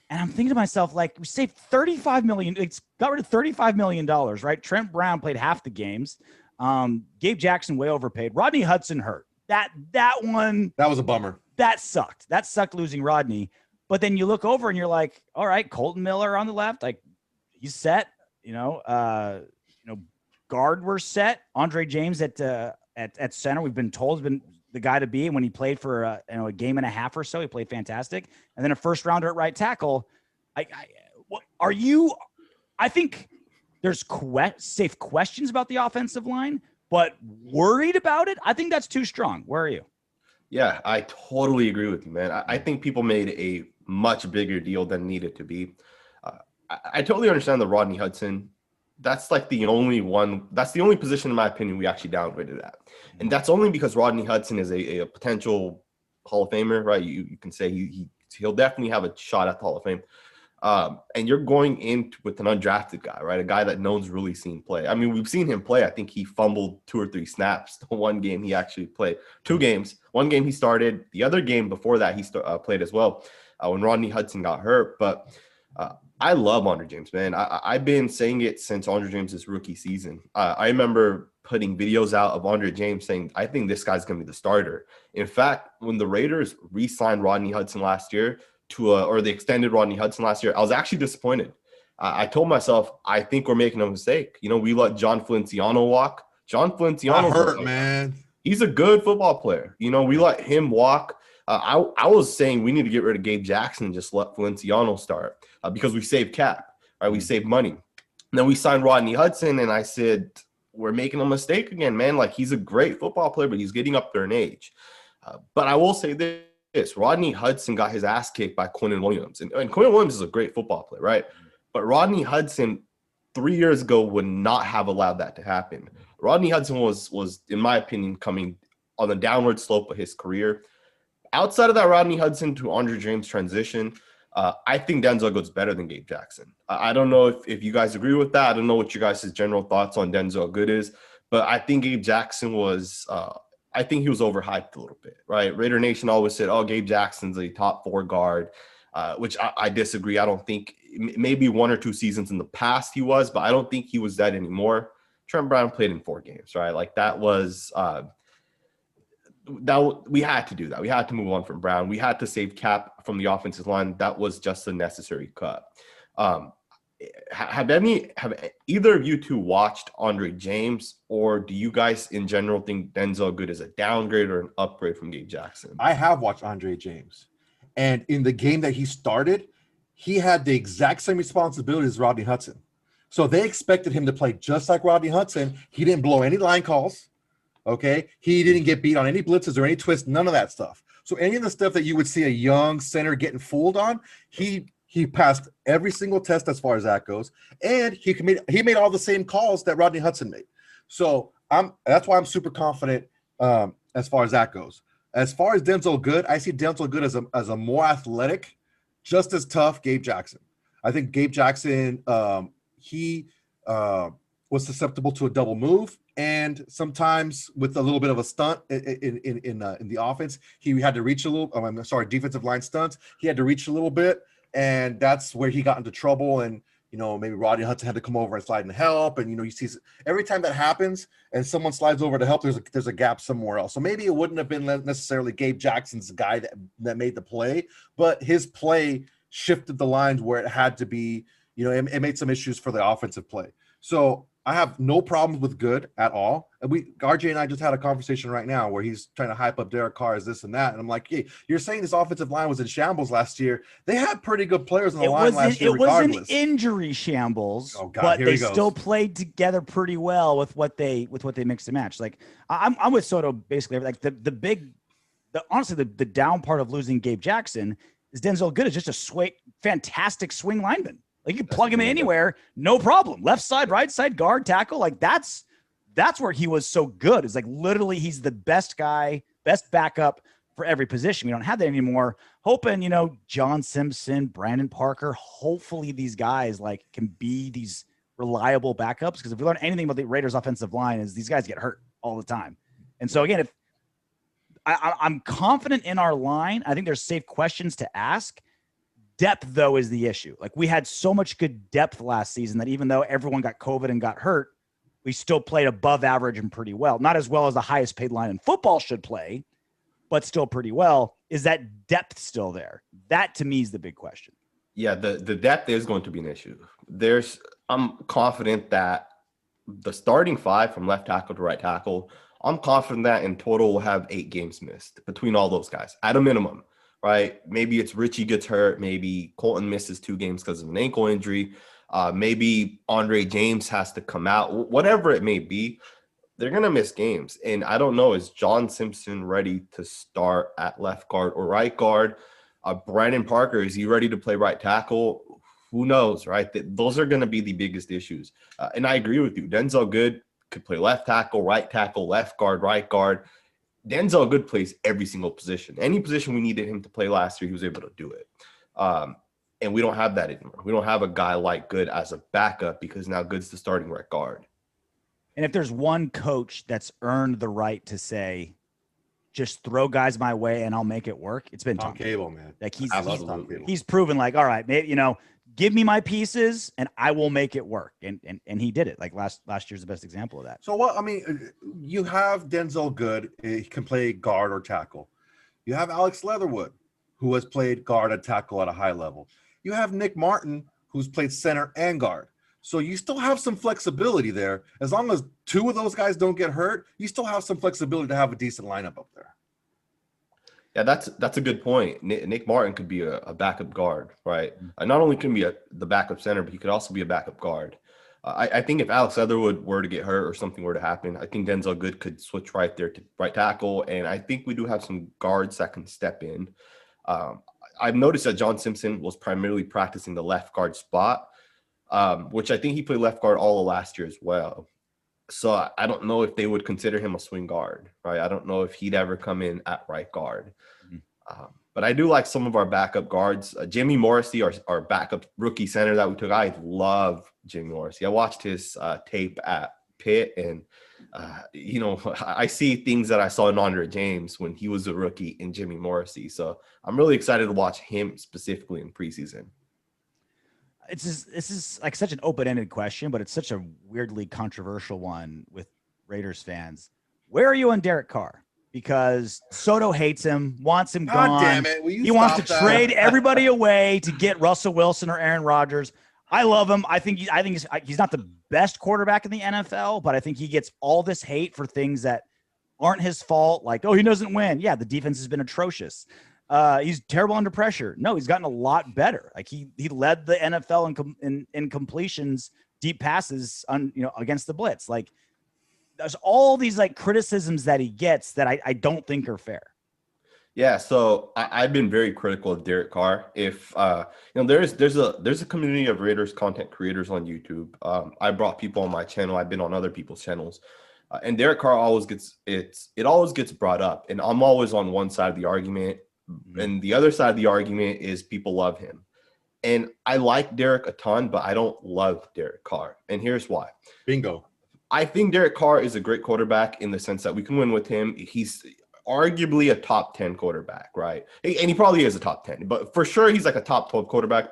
And I'm thinking to myself, we saved $35 million. It's got rid of $35 million, right? Trent Brown played half the games. Gabe Jackson way overpaid. Rodney Hudson hurt. That one. That was a bummer. That sucked. That sucked losing Rodney. But then you look over and you're like, all right, Colton Miller on the left, he's set. Guard we're set. Andre James at center, we've been told has been the guy to be. And when he played for a game and a half or so, he played fantastic. And then a first rounder at right tackle. I think there's safe questions about the offensive line, but worried about it. I think that's too strong. Where are you? Yeah, I totally agree with you, man. I think people made a much bigger deal than needed to be. I totally understand the Rodney Hudson. That's the only one. That's the only position, in my opinion, we actually downgraded at. And that's only because Rodney Hudson is a potential Hall of Famer, right? You can say he'll definitely have a shot at the Hall of Fame. And you're going in with an undrafted guy, right? A guy that no one's really seen play. I mean, we've seen him play. I think he fumbled 2 or 3 snaps. The one game he actually played. 2 games. One game he started. The other game before that he played as well when Rodney Hudson got hurt. But I love Andre James, man. I've been saying it since Andre James' rookie season. I remember putting videos out of Andre James saying, I think this guy's going to be the starter. In fact, when the Raiders re-signed Rodney Hudson last year, or they extended Rodney Hudson last year, I was actually disappointed. I told myself, I think we're making a mistake. We let John Feliciano walk John Feliciano hurt, man. He's a good football player. You know, we let him walk. I was saying we need to get rid of Gabe Jackson and just let Feliciano start because we save cap, right? We save money. And then we signed Rodney Hudson, and I said, we're making a mistake again, man. Like, he's a great football player, but he's getting up there in age. But I will say this. Rodney Hudson got his ass kicked by Quinnen Williams. And Quinnen Williams is a great football player, right? But Rodney Hudson 3 years ago would not have allowed that to happen. Rodney Hudson was, in my opinion, coming on the downward slope of his career. Outside of that Rodney Hudson to Andre James transition, I think Denzel Good's better than Gabe Jackson. I don't know if you guys agree with that. I don't know what you guys' general thoughts on Denzel Good is, but I think Gabe Jackson was I think he was overhyped a little bit, right? Raider Nation always said, oh, Gabe Jackson's a top 4 guard, which I disagree. I don't think maybe 1 or 2 seasons in the past he was, but I don't think he was that anymore. Trent Brown played in 4 games, right? Like that was we had to do that. We had to move on from Brown. We had to save cap from the offensive line. That was just a necessary cut. Have either of you two watched Andre James, or do you guys in general think Denzel Good is a downgrade or an upgrade from Gabe Jackson? I have watched Andre James, and in the game that he started, he had the exact same responsibility as Rodney Hudson. So they expected him to play just like Rodney Hudson. He didn't blow any line calls. Okay. He didn't get beat on any blitzes or any twists, none of that stuff. So any of the stuff that you would see a young center getting fooled on, he passed every single test as far as that goes. And he made all the same calls that Rodney Hudson made. So that's why I'm super confident as far as that goes. As far as Denzel Good, I see Denzel Good as a more athletic, just as tough Gabe Jackson. I think Gabe Jackson, he was susceptible to a double move, and sometimes with a little bit of a stunt in the offense, he had to reach a little. Defensive line stunts. He had to reach a little bit, and that's where he got into trouble. And maybe Rodney Hudson had to come over and slide and help. And you see every time that happens, and someone slides over to help, there's a gap somewhere else. So maybe it wouldn't have been necessarily Gabe Jackson's guy that made the play, but his play shifted the lines where it had to be. It made some issues for the offensive play. So I have no problems with Good at all. And RJ and I just had a conversation right now where he's trying to hype up Derek Carr as this and that. And I'm like, hey, you're saying this offensive line was in shambles last year. They had pretty good players on the line last year regardless. It was an injury shambles, but they still played together pretty well with what they mixed and matched. Like I'm with Soto basically. Like honestly, the down part of losing Gabe Jackson is Denzel Good is just a fantastic swing lineman. Like you can plug him in anywhere, no problem. Left side, right side, guard, tackle. Like that's where he was so good. It's like literally he's the best guy, best backup for every position. We don't have that anymore. Hoping, John Simpson, Brandon Parker, hopefully these guys like can be these reliable backups. Because if we learn anything about the Raiders offensive line is these guys get hurt all the time. And so again, if I'm confident in our line, I think there's safe questions to ask. Depth, though, is the issue. Like we had so much good depth last season that even though everyone got COVID and got hurt, we still played above average and pretty well. Not as well as the highest paid line in football should play, but still pretty well. Is that depth still there? That to me is the big question. Yeah, the depth is going to be an issue. I'm confident that the starting 5 from left tackle to right tackle, I'm confident that in total we'll have 8 games missed between all those guys at a minimum. Right? Maybe it's Richie gets hurt. Maybe Colton misses 2 games because of an ankle injury. Maybe Andre James has to come out. Whatever it may be, they're going to miss games. And I don't know, is John Simpson ready to start at left guard or right guard? Brandon Parker, is he ready to play right tackle? Who knows, right? Those are going to be the biggest issues. And I agree with you. Denzel Good could play left tackle, left guard, right guard. Denzel Good plays every single position. Any position we needed him to play last year, he was able to do it. And we don't have that anymore. We don't have a guy like Good as a backup because now Good's the starting right guard. And if there's one coach that's earned the right to say, just throw guys my way and I'll make it work, it's been Tom Cable, man. Like he's proven like, all right, maybe, give me my pieces and I will make it work. And he did it. Like last year's the best example of that. So you have Denzel Good. He can play guard or tackle. You have Alex Leatherwood, who has played guard and tackle at a high level. You have Nick Martin, who's played center and guard. So you still have some flexibility there. As long as two of those guys don't get hurt, you still have some flexibility to have a decent lineup up there. Yeah, that's a good point. Nick Martin could be a backup guard, right? Not only can he be the backup center, but he could also be a backup guard. I think if Alex Leatherwood were to get hurt or something were to happen, I think Denzel Good could switch right there to right tackle. And I think we do have some guards that can step in. I've noticed that John Simpson was primarily practicing the left guard spot, which I think he played left guard all of last year as well. So I don't know if they would consider him a swing guard, right? I don't know if he'd ever come in at right guard. But I do like some of our backup guards. Jimmy Morrissey, our backup rookie center that we took. I love Jimmy Morrissey. I watched his tape at Pitt, and, I see things that I saw in Andre James when he was a rookie in Jimmy Morrissey. So I'm really excited to watch him specifically in preseason. This is like such an open-ended question, but it's such a weirdly controversial one with Raiders fans. Where are you on Derek Carr? Because Soto hates him, wants him God gone. damn it. He wants to trade everybody away to get Russell Wilson or Aaron Rodgers. I love him. I think he's not the best quarterback in the NFL, but I think he gets all this hate for things that aren't his fault. Like, oh, he doesn't win. Yeah, the defense has been atrocious. He's terrible under pressure. No, he's gotten a lot better. Like he led the NFL in completions, deep passes against the blitz. Like there's all these like criticisms that he gets that I don't think are fair. Yeah, so I've been very critical of Derek Carr. If there's a community of Raiders content creators on YouTube. I brought people on my channel. I've been on other people's channels, and Derek Carr always gets brought up, and I'm always on one side of the argument, and the other side of the argument is people love him, and I like Derek a ton, but I don't love Derek Carr, and here's why. Bingo. I think Derek Carr is a great quarterback in the sense that we can win with him. He's arguably a top 10 quarterback, right? And he probably is a top 10, but for sure he's like a top 12 quarterback.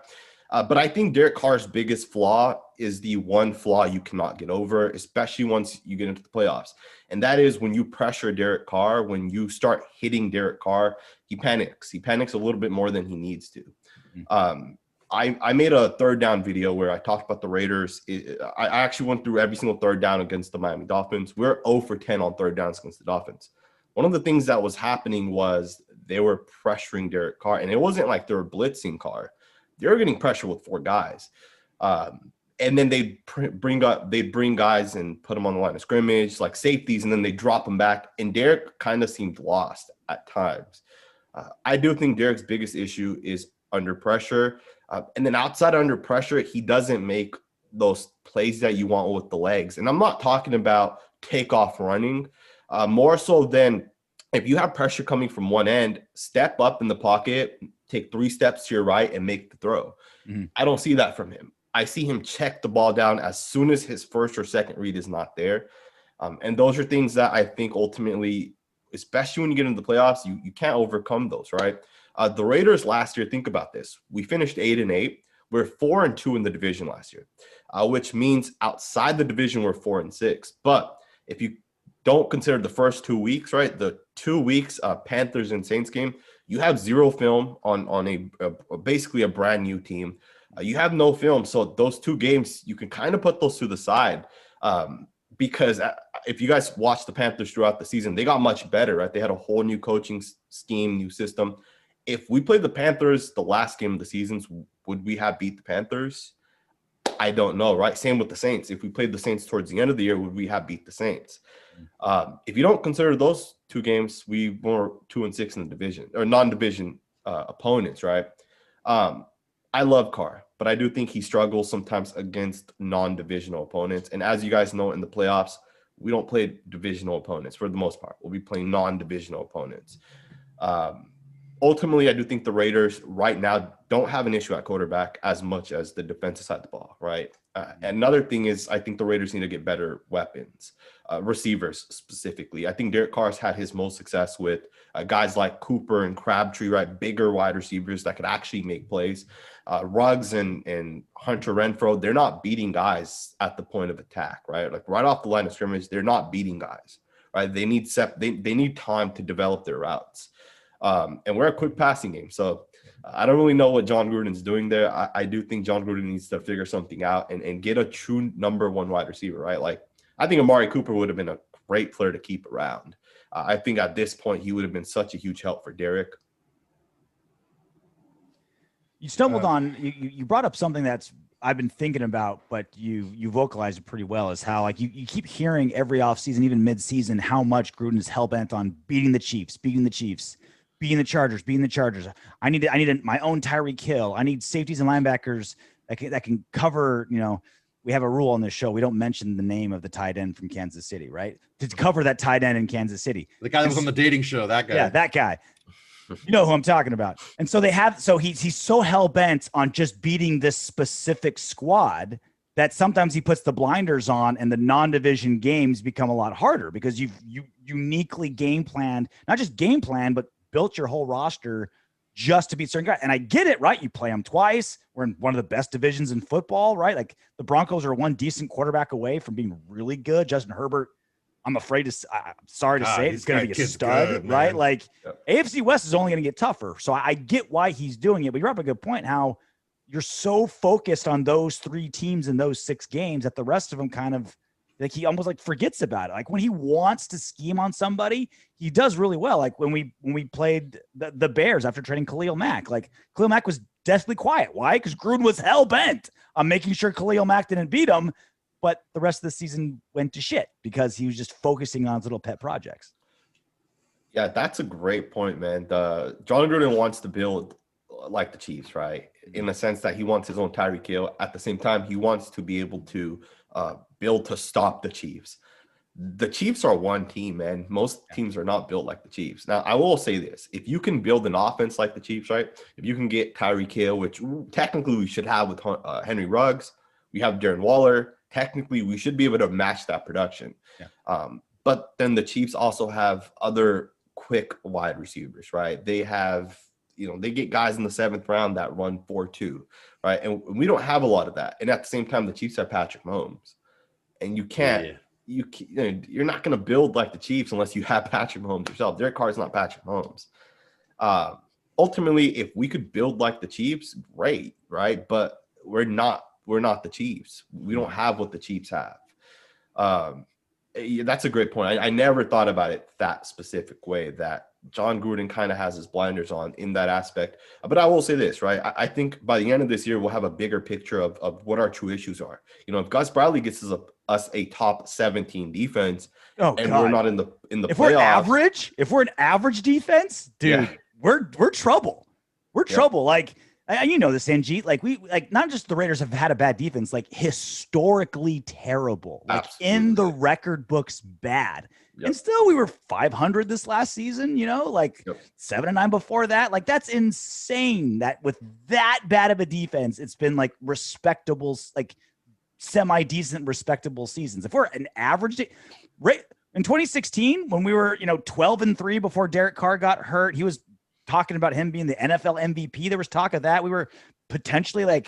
But I think Derek Carr's biggest flaw is the one flaw you cannot get over, especially once you get into the playoffs. And that is when you pressure Derek Carr, when you start hitting Derek Carr, he panics. He panics a little bit more than he needs to. I made a third down video where I talked about the Raiders. I actually went through every single third down against the Miami Dolphins. We're 0 for 10 on third downs against the Dolphins. One of the things that was happening was they were pressuring Derek Carr, and it wasn't like they were blitzing Carr. They were getting pressure with 4 guys. And then they bring guys and put them on the line of scrimmage, like safeties, and then they drop them back. And Derek kind of seemed lost at times. I do think Derek's biggest issue is under pressure. And then outside under pressure, he doesn't make those plays that you want with the legs. And I'm not talking about takeoff running. More so than if you have pressure coming from one end, step up in the pocket, take 3 steps to your right and make the throw. I don't see that from him. I see him check the ball down as soon as his first or second read is not there. And those are things that I think ultimately, especially when you get into the playoffs, you can't overcome those, right? The Raiders last year, think about this. We finished 8-8. We're 4-2 in the division last year, which means outside the division, we're 4-6. But if you don't consider the first 2 weeks, right? The 2 weeks, Panthers and Saints game, you have 0 film on a basically a brand new team. You have no film. So those 2 games, you can kind of put those to the side because if you guys watch the Panthers throughout the season, they got much better, right? They had a whole new coaching scheme, new system. If we played the Panthers the last game of the seasons, would we have beat the Panthers? I don't know, right? Same with the Saints. If we played the Saints towards the end of the year, would we have beat the Saints? If you don't consider those 2 games, we were 2-6 in the division or non-division opponents, right? I love Carr, but I do think he struggles sometimes against non-divisional opponents. And as you guys know, in the playoffs, we don't play divisional opponents for the most part. We'll be playing non-divisional opponents. Ultimately, I do think the Raiders right now don't have an issue at quarterback as much as the defensive side of the ball, right? Another thing is I think the Raiders need to get better weapons, receivers specifically. I think Derek Carr's had his most success with guys like Cooper and Crabtree, right? Bigger wide receivers that could actually make plays. Ruggs and Hunter Renfrow, they're not beating guys at the point of attack, right? Like right off the line of scrimmage, they're not beating guys, right? They need they need time to develop their routes. And we're a quick passing game. So I don't really know what John Gruden's doing there. I do think John Gruden needs to figure something out and get a true number one wide receiver, right? Like, I think Amari Cooper would have been a great player to keep around. I think at this point, he would have been such a huge help for Derek. You stumbled on, you brought up something that's I've been thinking about, but you vocalized it pretty well, is how like you keep hearing every offseason, even mid-season, how much Gruden is hell-bent on beating the Chiefs, beating the Chargers, beating the Chargers. I need my own Tyreek Hill. I need safeties and linebackers that can cover, we have a rule on this show. We don't mention the name of the tight end from Kansas City, right? To cover that tight end in Kansas City. The guy that was on the dating show, that guy. Yeah, that guy. You know who I'm talking about. And so he's so hell-bent on just beating this specific squad that sometimes he puts the blinders on and the non-division games become a lot harder because you uniquely game planned, not just game planned, but built your whole roster just to beat certain guys. And I get it, right? You play them twice. We're in one of the best divisions in football, right? Like the Broncos are one decent quarterback away from being really good. Justin Herbert, I'm sorry to say it, it's going to be a stud, good, right? Like AFC West is only going to get tougher. So I get why he's doing it, but you're up a good point how you're so focused on those three teams in those 6 games that the rest of them kind of like he almost like forgets about it. Like when he wants to scheme on somebody, he does really well. Like when we played the Bears after trading Khalil Mack, like Khalil Mack was deathly quiet. Why? Because Gruden was hell bent on making sure Khalil Mack didn't beat him. But the rest of the season went to shit because he was just focusing on his little pet projects. Yeah, that's a great point, man. John Gruden wants to build like the Chiefs, right? In the sense that he wants his own Tyreek Hill. At the same time, he wants to be able to build to stop the Chiefs. The Chiefs are one team, man. Most teams are not built like the Chiefs. Now, I will say this. If you can build an offense like the Chiefs, right? If you can get Tyreek Hill, which technically we should have with Henry Ruggs, we have Darren Waller. Technically, we should be able to match that production. Yeah. But then the Chiefs also have other quick wide receivers, right? They have, they get guys in the 7th round that run 4.2, right? And we don't have a lot of that. And at the same time, the Chiefs have Patrick Mahomes. And you can't, you're not going to build like the Chiefs unless you have Patrick Mahomes yourself. Derek Carr is not Patrick Mahomes. Ultimately, if we could build like the Chiefs, great, right? But we're not the Chiefs. We don't have what the Chiefs have. That's a great point. I never thought about it that specific way, that John Gruden kind of has his blinders on in that aspect. But I will say this, right? I think by the end of this year, we'll have a bigger picture of what our true issues are. If Gus Bradley gets us a top 17 defense, we're not in the if playoffs. If we're an average defense, dude, we're trouble. We're trouble. Like, you know this, Sanjit. Like not just the Raiders have had a bad defense, like historically terrible, like absolutely. In the record books bad. Yep. And still we were 500 this last season, 7-9 before that. Like that's insane that with that bad of a defense, it's been like respectable, like semi-decent, respectable seasons. If we're an average in 2016, when we were, 12-3 before Derek Carr got hurt, he was talking about him being the NFL MVP. There was talk of that. We were potentially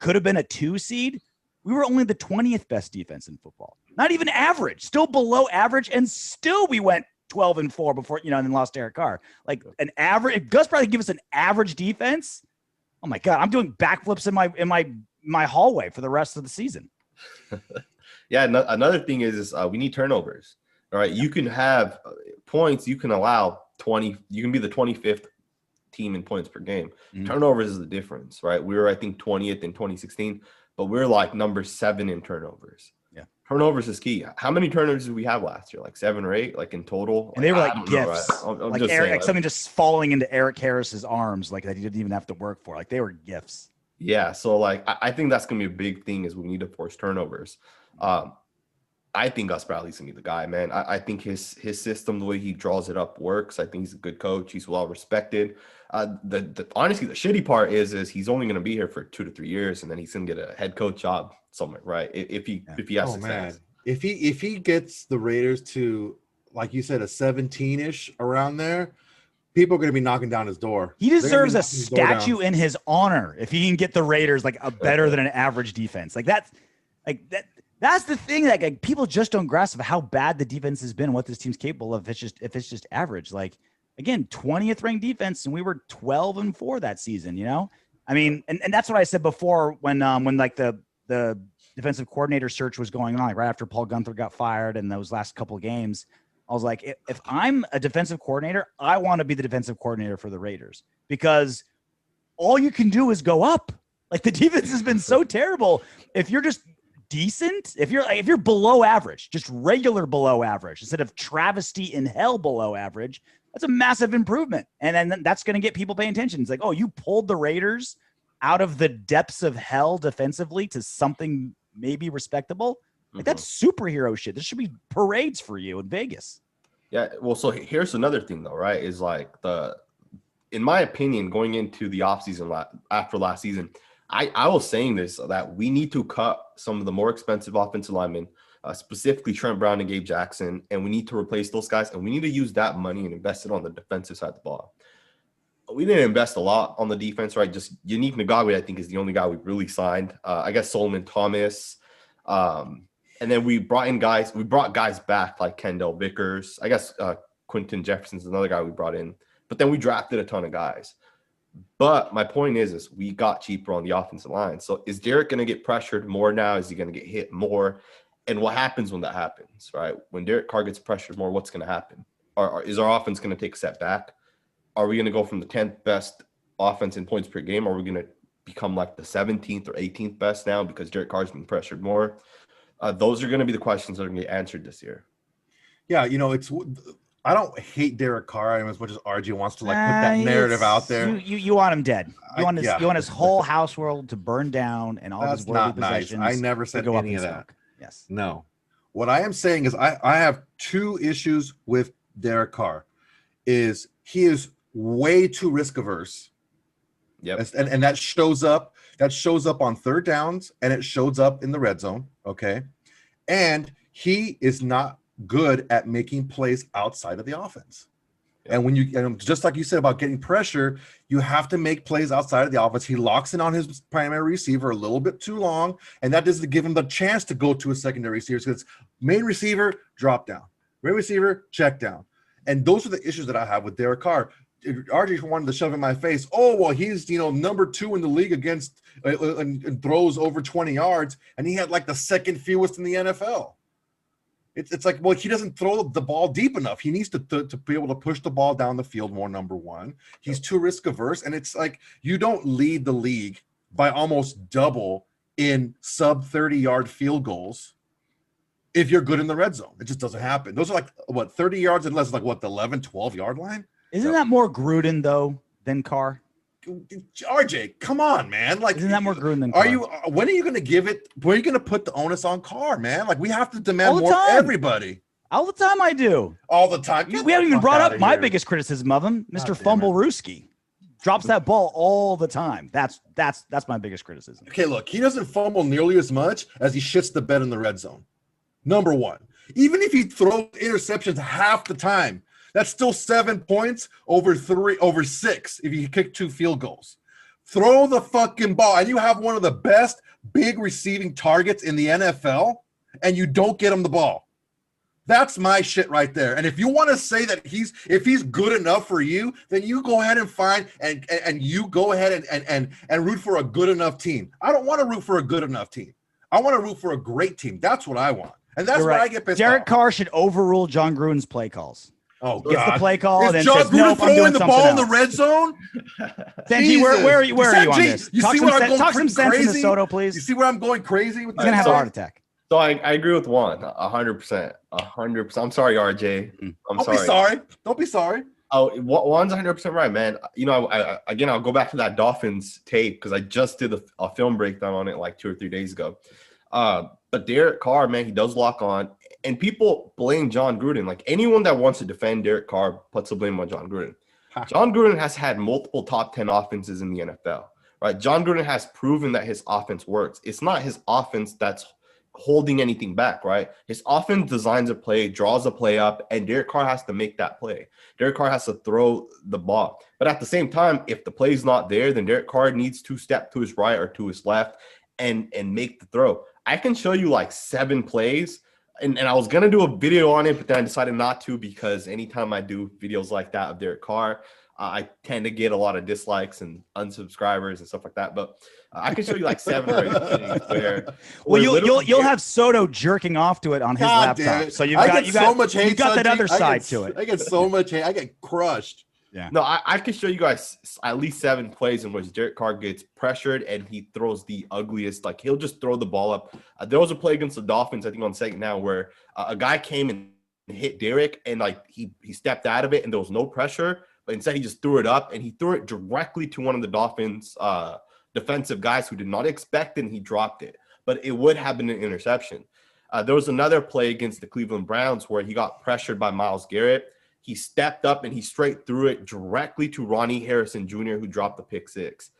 could have been a 2 seed. We were only the 20th best defense in football. Not even average, still below average. And still we went 12-4 before, and then lost Derek Carr. Like an average, if Gus probably give us an average defense. Oh my God, I'm doing backflips in my hallway for the rest of the season. Yeah. Another thing is we need turnovers. All right. You can have points. You can allow 20, you can be the 25th team in points per game. Mm-hmm. Turnovers is the difference, right? We were, I think, 20th in 2016, but we're like number 7 in turnovers. Yeah. Turnovers is key. How many turnovers did we have last year? Like 7 or 8, like in total? And they were like gifts. Like Eric, something just falling into Eric Harris's arms, like that he didn't even have to work for. Like they were gifts. Yeah. So I think that's going to be a big thing is we need to force turnovers. I think Gus Bradley's gonna be the guy, man. I think his system, the way he draws it up, works. I think he's a good coach. He's well respected. Honestly, the shitty part is he's only gonna be here for 2 to 3 years, and then he's gonna get a head coach job somewhere, right? If he has success. Man. If he gets the Raiders to, like you said, a 17-ish around there, people are gonna be knocking down his door. He deserves a statue in his honor if he can get the Raiders a better than an average defense. That's the thing that people just don't grasp of how bad the defense has been and what this team's capable of. If it's just average, again, 20th ranked defense, and we were 12-4 that season, you know? I mean, and that's what I said before when like the defensive coordinator search was going on, like right after Paul Gunther got fired and those last couple of games. I was like, if I'm a defensive coordinator, I want to be the defensive coordinator for the Raiders, because all you can do is go up. Like, the defense has been so terrible. If you're just decent, if you're below average, just regular below average, instead of travesty in hell below average, that's a massive improvement. And then that's going to get people paying attention. It's like, oh, you pulled the Raiders out of the depths of hell defensively to something maybe respectable. Like, that's superhero shit. This should be parades for you in Vegas. Yeah. Well, so here's another thing though, right? Is like in my opinion, going into the offseason after last season, I was saying this, that we need to cut some of the more expensive offensive linemen, specifically Trent Brown and Gabe Jackson, and we need to replace those guys, and we need to use that money and invest it on the defensive side of the ball. We didn't invest a lot on the defense, right? Just Yannick Ngakoue, I think, is the only guy we really signed. I guess Solomon Thomas. And then we brought guys back like Kendall Vickers. I guess Quentin Jefferson's another guy we brought in. But then we drafted a ton of guys. But my point is we got cheaper on the offensive line. So is Derek going to get pressured more now? Is he going to get hit more? And what happens when that happens, right? When Derek Carr gets pressured more, what's going to happen? Is our offense going to take a step back? Are we going to go from the 10th best offense in points per game? Or are we going to become like the 17th or 18th best now because Derek Carr's been pressured more? Those are going to be the questions that are going to get answered this year. Yeah, I don't hate Derek Carr as much as RJ wants to put that narrative out there. You want him dead. You want his whole house world to burn down and all his worldly possessions. Nice. I never said any of that. Yes. No. What I am saying is I have two issues with Derek Carr. He is way too risk averse. Yep. And that shows up. That shows up on third downs, and it shows up in the red zone. Okay. And he is not good at making plays outside of the offense. And when just like you said about getting pressure, you have to make plays outside of the offense. He locks in on his primary receiver a little bit too long, and that doesn't give him the chance to go to a secondary receiver. So it's main receiver, drop down, main receiver, check down. And those are the issues that I have with Derek Carr. RJ wanted to shove in my face, oh, well, he's, number 2 in the league against and throws over 20 yards, and he had like the second fewest in the NFL. It's like, well, he doesn't throw the ball deep enough. He needs to be able to push the ball down the field more, number one. He's too risk averse, and it's like you don't lead the league by almost double in sub 30-yard field goals if you're good in the red zone. It just doesn't happen. Those are like, 30 yards and less, like the 11, 12-yard line? Isn't that more Gruden, though, than Carr? RJ, come on, man. Like, isn't that more Gruden than Carr? When are you going to give it? When are you going to put the onus on Carr, man? Like, we have to demand more of everybody. All the time I do. All the time. We haven't even brought up my biggest criticism of him, Mr. Fumble-Rooski. Drops that ball all the time. That's my biggest criticism. Okay, look, he doesn't fumble nearly as much as he shits the bed in the red zone. Number one. Even if he throws interceptions half the time, that's still 7 points over 6 if you kick 2 field goals. Throw the fucking ball, and you have one of the best big receiving targets in the NFL, and you don't get him the ball. That's my shit right there. And if you want to say that if he's good enough for you, then you go ahead and find and you go ahead and root for a good enough team. I don't want to root for a good enough team. I want to root for a great team. That's what I want. And that's why I get pissed off. Derek Carr should overrule John Gruden's play calls. Oh, gets God. the play call. Is and then John says, Gruden nope, throwing the ball in the red zone? Sanjit, where are you on this? You see what I'm going talk some sense crazy? into Soto, please. You see where I'm going crazy? With He's going to have a heart attack. So I agree with Juan 100%. 100%. I'm sorry, RJ. Don't be sorry. Oh, Juan's 100% right, man. I'll go back to that Dolphins tape because I just did a film breakdown on it like 2 or 3 days ago. But Derek Carr, man, he does lock on. And people blame John Gruden. Like, anyone that wants to defend Derek Carr puts the blame on John Gruden. John Gruden has had multiple top 10 offenses in the NFL, right? John Gruden has proven that his offense works. It's not his offense that's holding anything back, right? His offense designs a play, draws a play up, and Derek Carr has to make that play. Derek Carr has to throw the ball. But at the same time, if the play's not there, then Derek Carr needs to step to his right or to his left and make the throw. I can show you like 7 plays and I was gonna do a video on it, but then I decided not to because anytime I do videos like that of Derek Carr, I tend to get a lot of dislikes and unsubscribers and stuff like that. But I can show you like 7 or 8 things where Well, literally you'll have Soto jerking off to it on his God damn laptop. it. So I get so much hate. you got that Sanjit. other side to it. I get so much hate. I get crushed. Yeah. No, I can show you guys at least 7 plays in which Derek Carr gets pressured and he throws the ugliest. Like he'll just throw the ball up. There was a play against the Dolphins, I think on second down, where a guy came and hit Derek and like he stepped out of it and there was no pressure, but instead he just threw it up and he threw it directly to one of the Dolphins defensive guys who did not expect it and he dropped it. But it would have been an interception. There was another play against the Cleveland Browns where he got pressured by Myles Garrett. He stepped up and he straight threw it directly to Ronnie Harrison Jr., who dropped the pick 6.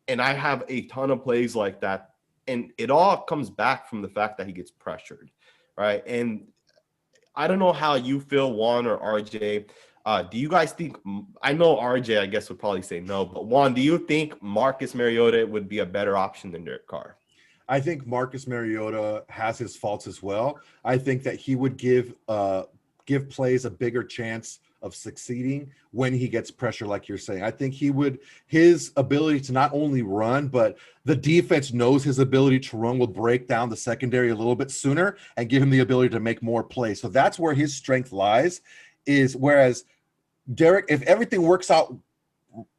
And I have a ton of plays like that. And it all comes back from the fact that he gets pressured, right? And I don't know how you feel, Juan or RJ. Do you guys think – I know RJ, I guess, would probably say no. But, Juan, do you think Marcus Mariota would be a better option than Derek Carr? I think Marcus Mariota has his faults as well. I think that he would give plays a bigger chance of succeeding when he gets pressure, like you're saying. I think his ability to not only run, but the defense knows his ability to run will break down the secondary a little bit sooner and give him the ability to make more plays. So that's where his strength lies, is whereas Derek, if everything works out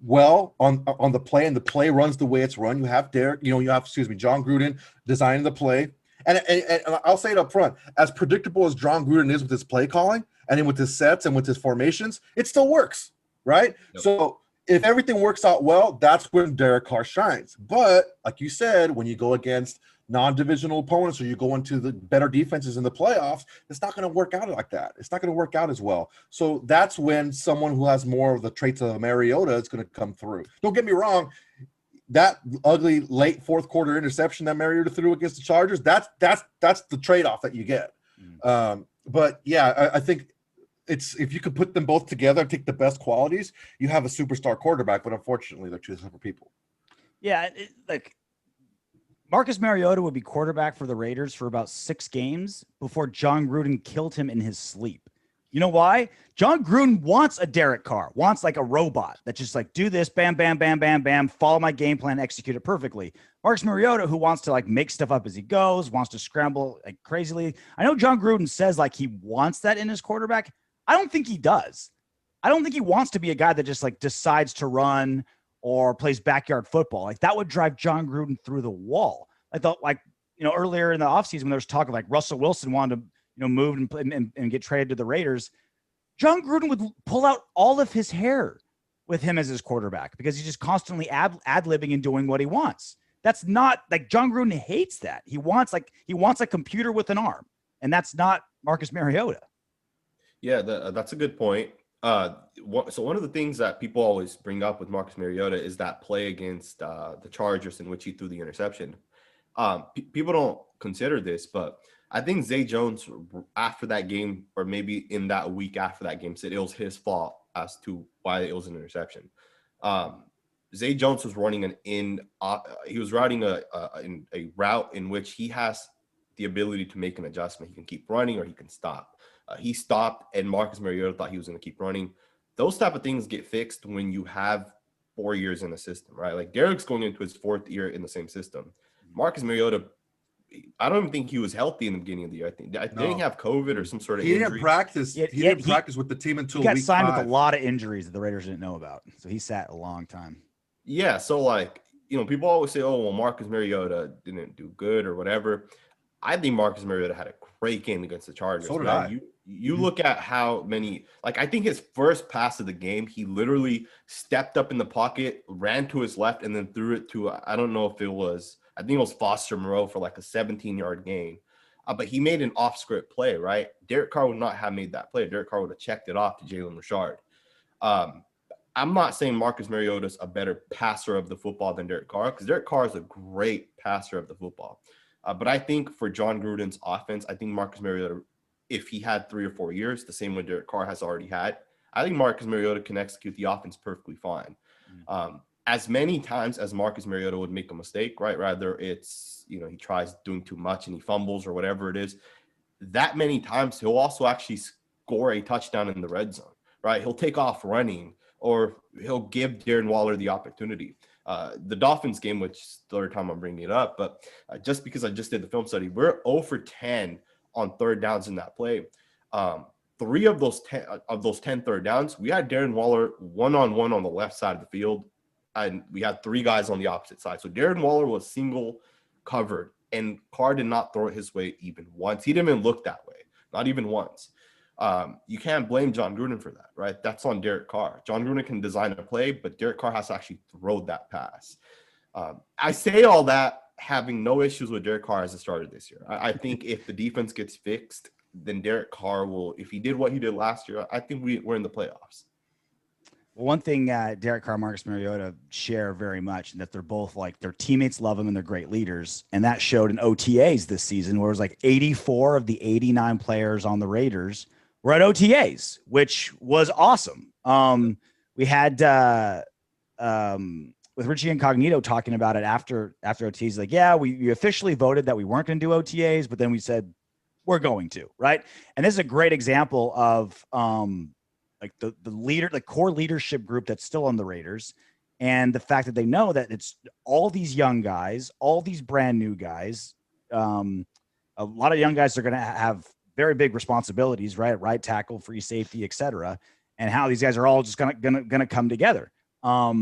well on the play and the play runs the way it's run, you have John Gruden designing the play. And I'll say it up front, as predictable as John Gruden is with his play calling and then with his sets and with his formations, it still works, right? Yep. So if everything works out well, that's when Derek Carr shines. But like you said, when you go against non-divisional opponents or you go into the better defenses in the playoffs, it's not going to work out like that. It's not going to work out as well. So that's when someone who has more of the traits of Mariota is going to come through. Don't get me wrong. That ugly late fourth quarter interception that Mariota threw against the Chargers, that's the trade-off that you get. But yeah, I think it's, if you could put them both together and take the best qualities, you have a superstar quarterback, but unfortunately they're two separate people. Yeah. Like Marcus Mariota would be quarterback for the Raiders for about 6 games before John Gruden killed him in his sleep. You know why? John Gruden wants a Derek Carr, wants like a robot that just like do this, bam, bam, bam, bam, bam, follow my game plan, execute it perfectly. Marcus Mariota, who wants to like make stuff up as he goes, wants to scramble like crazily. I know John Gruden says like he wants that in his quarterback. I don't think he does. I don't think he wants to be a guy that just like decides to run or plays backyard football. Like that would drive John Gruden through the wall. I thought like, earlier in the offseason when there was talk of like Russell Wilson wanted to, move and get traded to the Raiders, John Gruden would pull out all of his hair with him as his quarterback because he's just constantly ad-libbing and doing what he wants. That's not like John Gruden hates that. He wants a computer with an arm, and that's not Marcus Mariota. Yeah, that's a good point. So one of the things that people always bring up with Marcus Mariota is that play against the Chargers in which he threw the interception. People don't consider this, but I think Zay Jones after that game, or maybe in that week after that game, said it was his fault as to why it was an interception. Zay Jones was running he was routing a route in which he has the ability to make an adjustment. He can keep running or he can stop. He stopped, and Marcus Mariota thought he was going to keep running. Those type of things get fixed when you have 4 years in the system, right? Like Derek's going into his 4th year in the same system. Marcus Mariota, I don't even think he was healthy in the beginning of the year. Didn't he have COVID or some sort of injury? Didn't practice. He didn't practice with the team until he got week signed 5. with a lot of injuries that the Raiders didn't know about. So he sat a long time. Yeah. So like, people always say, oh, well, Marcus Mariota didn't do good or whatever. I think Marcus Mariota had a great game against the Chargers. So did I. You look at how many, like I think his first pass of the game, he literally stepped up in the pocket, ran to his left, and then threw it to, I don't know if it was, I think it was Foster Moreau for like a 17-yard gain. But he made an off-script play, right? Derek Carr would not have made that play. Derek Carr would have checked it off to Jalen Richard. I'm not saying Marcus Mariota's a better passer of the football than Derek Carr, because Derek Carr is a great passer of the football. But I think for John Gruden's offense, I think Marcus Mariota, if he had 3 or 4 years, the same way Derek Carr has already had, I think Marcus Mariota can execute the offense perfectly fine. As many times as Marcus Mariota would make a mistake, right? Rather it's, he tries doing too much and he fumbles or whatever it is. that many times, he'll also actually score a touchdown in the red zone, right? He'll take off running, or he'll give Darren Waller the opportunity. The Dolphins game, which is the third time I'm bringing it up, but just because I just did the film study, we're 0 for 10 on third downs in that play. 3 of those 10 third downs, we had Darren Waller one-on-one on the left side of the field, and we had 3 guys on the opposite side. So Darren Waller was single covered, and Carr did not throw it his way even once. He didn't even look that way, not even once. You can't blame John Gruden for that, right? That's on Derek Carr. John Gruden can design a play, but Derek Carr has to actually throw that pass. I say all that having no issues with Derek Carr as a starter this year. I think if the defense gets fixed, then Derek Carr will, if he did what he did last year, I think we're in the playoffs. Well, one thing Derek Carr, Marcus Mariota share very much, and that they're both like, their teammates love them and they're great leaders. And that showed in OTAs this season, where it was like 84 of the 89 players on the Raiders were at OTAs, which was awesome. We had with Richie Incognito talking about it after OTAs, like, yeah, we officially voted that we weren't going to do OTAs, but then we said we're going to, right? And this is a great example of like the leader, the core leadership group that's still on the Raiders, and the fact that they know that it's all these young guys, all these brand new guys. A lot of young guys are going to have very big responsibilities, right? Right tackle, free safety, etc. And how these guys are all just gonna come together. How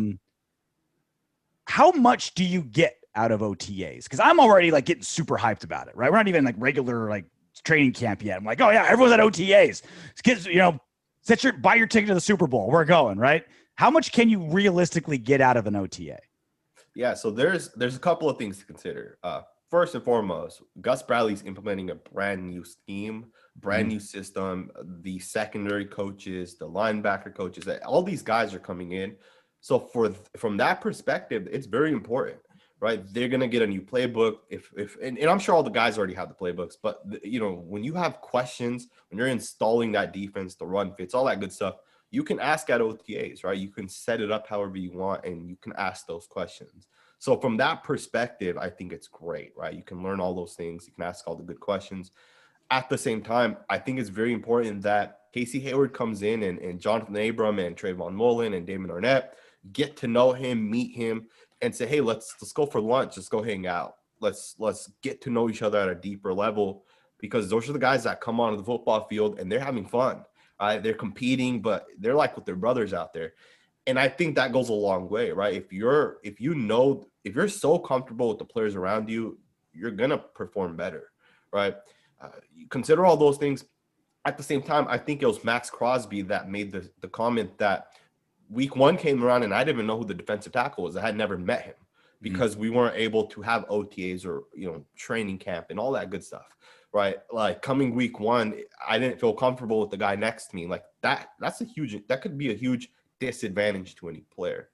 much do you get out of OTAs? Because I'm already like getting super hyped about it, right? We're not even like regular like training camp yet. I'm like, oh yeah, everyone's at OTAs. Kids, buy your ticket to the Super Bowl. We're going, right? How much can you realistically get out of an OTA? Yeah, so there's a couple of things to consider. First and foremost, Gus Bradley's implementing a brand new scheme, brand new system. The secondary coaches, the linebacker coaches, all these guys are coming in. So from that perspective, it's very important, right? They're gonna get a new playbook. And I'm sure all the guys already have the playbooks, but when you have questions, when you're installing that defense, the run fits, all that good stuff, you can ask at OTAs, right? You can set it up however you want, and you can ask those questions. So from that perspective, I think it's great, right? You can learn all those things. You can ask all the good questions. At the same time, I think it's very important that Casey Hayward comes in, and Jonathan Abram and Trayvon Mullen and Damon Arnett get to know him, meet him, and say, hey, let's go for lunch. Let's go hang out. Let's get to know each other at a deeper level, because those are the guys that come onto the football field and they're having fun. They're competing, but they're like with their brothers out there. And I think that goes a long way, right? If you're so comfortable with the players around you, you're going to perform better, right? You consider all those things. At the same time, I think it was Max Crosby that made the comment that week 1 came around and I didn't even know who the defensive tackle was. I had never met him because we weren't able to have OTAs or, training camp and all that good stuff, right? Like coming week 1, I didn't feel comfortable with the guy next to me. Like that could be a huge disadvantage to any player.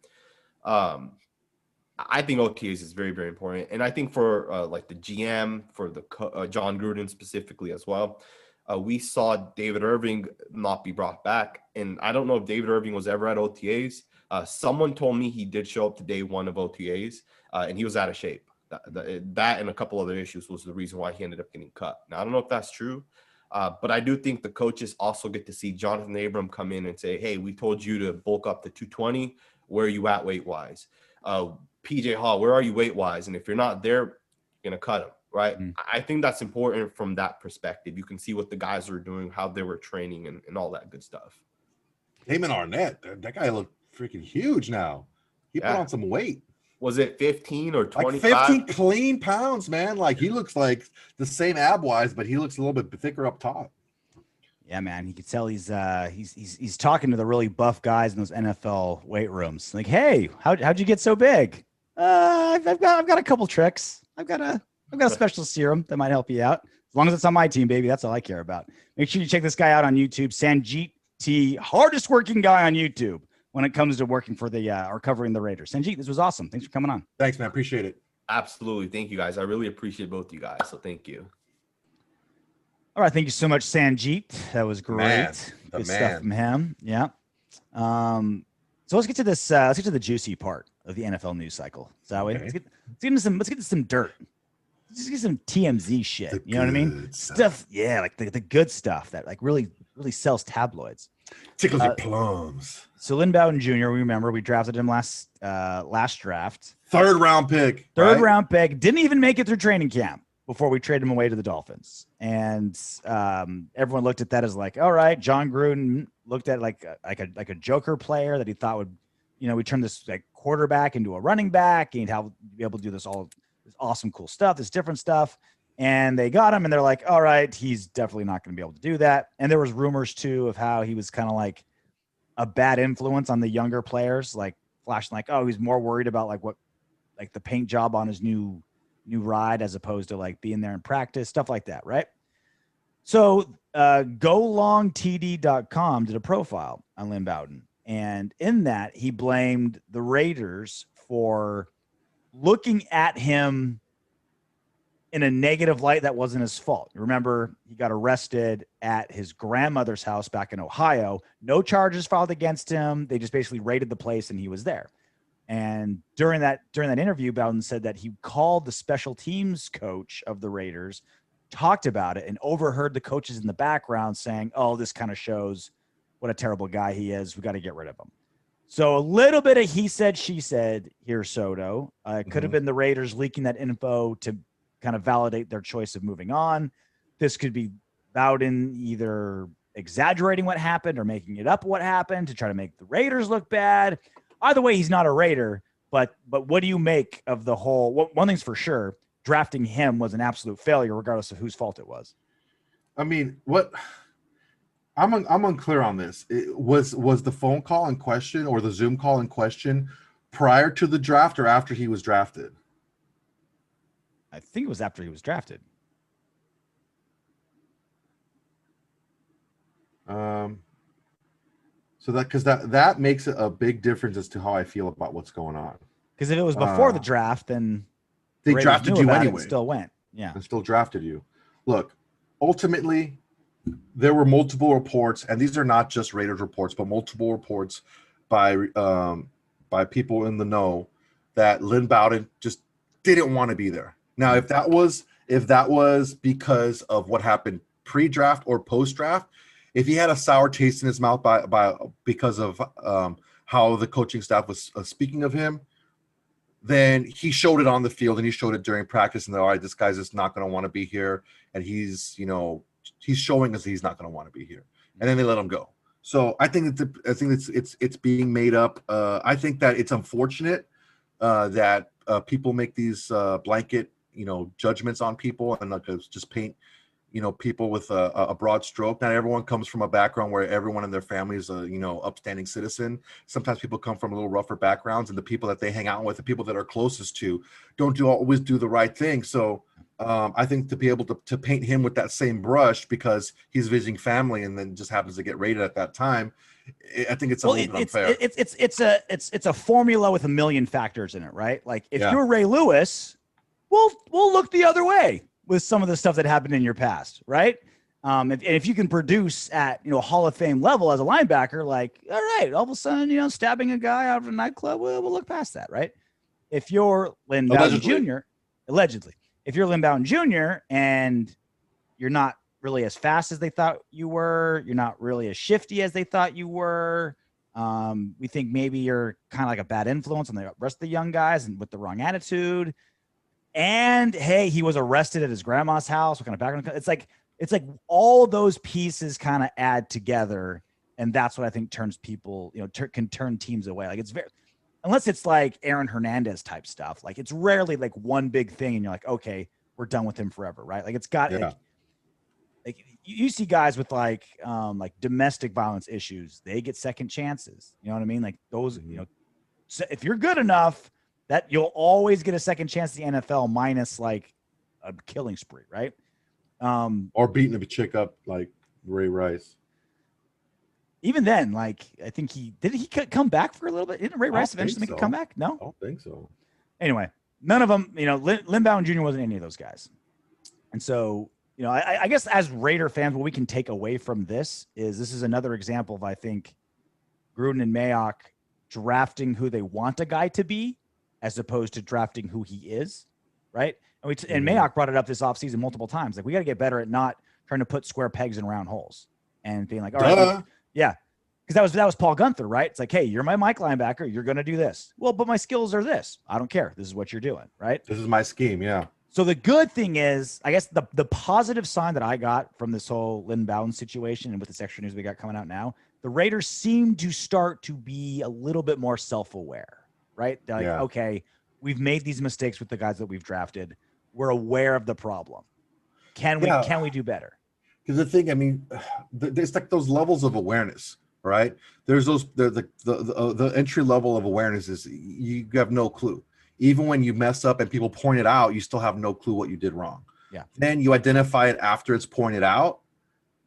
I think OTAs is very, very important. And I think for like the GM, for the John Gruden specifically as well, we saw David Irving not be brought back. And I don't know if David Irving was ever at OTAs. Someone told me he did show up to day 1 of OTAs, and he was out of shape. That and a couple other issues was the reason why he ended up getting cut. Now, I don't know if that's true, but I do think the coaches also get to see Jonathan Abram come in and say, hey, we told you to bulk up to 220. Where are you at weight-wise? PJ Hall, where are you weight-wise? And if you're not there, you're going to cut him, right? I think that's important from that perspective. You can see what the guys are doing, how they were training, and all that good stuff. Damon Arnett, that guy looked freaking huge now. He put on some weight. Was it 15 or 25? Like 15 clean pounds, man. Like he looks like the same ab-wise, but he looks a little bit thicker up top. Yeah, man. You can tell he's talking to the really buff guys in those NFL weight rooms. Like, hey, how'd you get so big? I've got a couple tricks. I've got a special serum that might help you out. As long as it's on my team, baby, that's all I care about. Make sure you check this guy out on YouTube, Sanjit T, hardest working guy on YouTube when it comes to working for or covering the Raiders. Sanjit, this was awesome. Thanks for coming on. Thanks, man. Appreciate it. Absolutely. Thank you, guys. I really appreciate both you guys. So thank you. All right. Thank you so much, Sanjit. That was great. Good stuff from him. Yeah. So let's get to this. Let's get to the juicy part of the NFL news cycle. So let's get into some dirt. just get some TMZ shit. The You know what I mean? good Stuff, yeah, like the good stuff that like really sells tabloids. Tickles your plums. So Lynn Bowden Jr., we remember we drafted him last draft. Third round pick. Third round pick. Didn't even make it through training camp before we traded him away to the Dolphins. And everyone looked at that as like, all right, John Gruden looked at like a joker player that he thought would, we turn this like quarterback into a running back and how be able to do this awesome, cool stuff, this different stuff. And they got him and they're like, all right, he's definitely not going to be able to do that. And there was rumors too of how he was kind of like a bad influence on the younger players, like flashing like, oh, he's more worried about like the paint job on his new ride as opposed to like being there in practice, stuff like that. Right. So golongtd.com did a profile on Lynn Bowden. And in that he blamed the Raiders for looking at him in a negative light that wasn't his fault. Remember, he got arrested at his grandmother's house back in Ohio. No charges filed against him. They just basically raided the place and he was there. And during that interview, Bowden said that he called the special teams coach of the Raiders, talked about it, and overheard the coaches in the background saying, oh, this kind of shows what a terrible guy he is. We got to get rid of him. So a little bit of he said, she said here, Soto. It could have been the Raiders leaking that info to kind of validate their choice of moving on. This could be Bowden either exaggerating what happened or making it up what happened to try to make the Raiders look bad. Either way, he's not a Raider, but what do you make of the whole? One thing's for sure, drafting him was an absolute failure, regardless of whose fault it was. I mean, what I'm unclear on this. Was the phone call in question or the Zoom call in question prior to the draft or after he was drafted? I think it was after he was drafted. So that makes a big difference as to how I feel about what's going on. Because if it was before the draft, then they drafted you anyway. Still went, yeah, and still drafted you. Look, ultimately, there were multiple reports, and these are not just Raiders reports, but multiple reports by people in the know that Lynn Bowden just didn't want to be there. Now, if that was because of what happened pre-draft or post-draft, if he had a sour taste in his mouth because of how the coaching staff was speaking of him, then he showed it on the field and he showed it during practice. And they're all right, this guy's just not going to want to be here, and he's showing us that he's not going to want to be here. And then they let him go. So I think it's being made up. I think that it's unfortunate that people make these blanket judgments on people and just paint people with a broad stroke. Not everyone comes from a background where everyone in their family is a upstanding citizen. Sometimes people come from a little rougher backgrounds, and the people that they hang out with, the people that are closest to, don't always do the right thing. So I think to be able to paint him with that same brush because he's visiting family and then just happens to get raided at that time, I think it's a little bit unfair. It's a formula with a million factors in it, right? Like if you're Ray Lewis, we'll look the other way with some of the stuff that happened in your past, right? If you can produce at Hall of Fame level as a linebacker, like all right, all of a sudden stabbing a guy out of a nightclub, we'll look past that, right? If you're Lynn Bowden Jr., allegedly, if you're Lynn Bowden Jr. and you're not really as fast as they thought you were, you're not really as shifty as they thought you were. We think maybe you're kind of like a bad influence on the rest of the young guys and with the wrong attitude. And hey, he was arrested at his grandma's house. What kind of background? It's like all those pieces kind of add together, and that's what I think turns people, can turn teams away. Like it's very, unless it's like Aaron Hernandez type stuff. Like it's rarely like one big thing, and you're like, okay, we're done with him forever, right? Like it's got like you see guys with like domestic violence issues, they get second chances. You know what I mean? Like those, so if you're good enough, that you'll always get a second chance in the NFL minus like a killing spree, right? Or beating a chick up like Ray Rice. Even then, like I think he come back for a little bit. Didn't Ray Rice eventually make a comeback? No, I don't think so. Anyway, none of them. Lynn Bowden Jr. wasn't any of those guys, and so I guess as Raider fans, what we can take away from this is another example of I think Gruden and Mayock drafting who they want a guy to be, as opposed to drafting who he is, right? And Mayock brought it up this offseason multiple times. Like, we got to get better at not trying to put square pegs in round holes and being like, all right, yeah. Because that was Paul Gunther, right? It's like, hey, you're my Mike linebacker. You're going to do this. Well, but my skills are this. I don't care. This is what you're doing, right? This is my scheme, yeah. So the good thing is, I guess the positive sign that I got from this whole Lynn Bowden situation and with this extra news we got coming out now, the Raiders seem to start to be a little bit more self-aware, right? They're like, okay, we've made these mistakes with the guys that we've drafted. We're aware of the problem. Can we do better? Because the thing, I mean, there's like those levels of awareness, right? There's those the entry level of awareness is you have no clue. Even when you mess up and people point it out, you still have no clue what you did wrong. Yeah. Then you identify it after it's pointed out.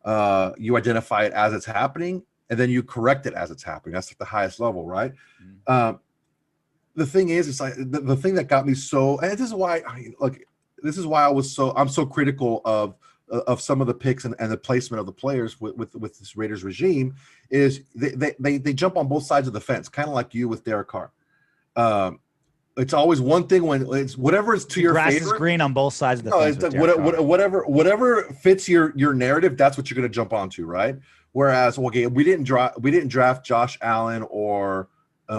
You identify it as it's happening, and then you correct it as it's happening. That's like the highest level, right? Mm-hmm. The thing is, it's like the thing that got me so, and this is why I'm so critical of some of the picks and the placement of the players with this Raiders regime is they jump on both sides of the fence, kind of like you with Derek Carr. It's always one thing when it's whatever is to your grass favorite. Is green on both sides of the fence. It's whatever fits your narrative, that's what you're going to jump onto, right? Whereas, okay, we didn't draft Josh Allen or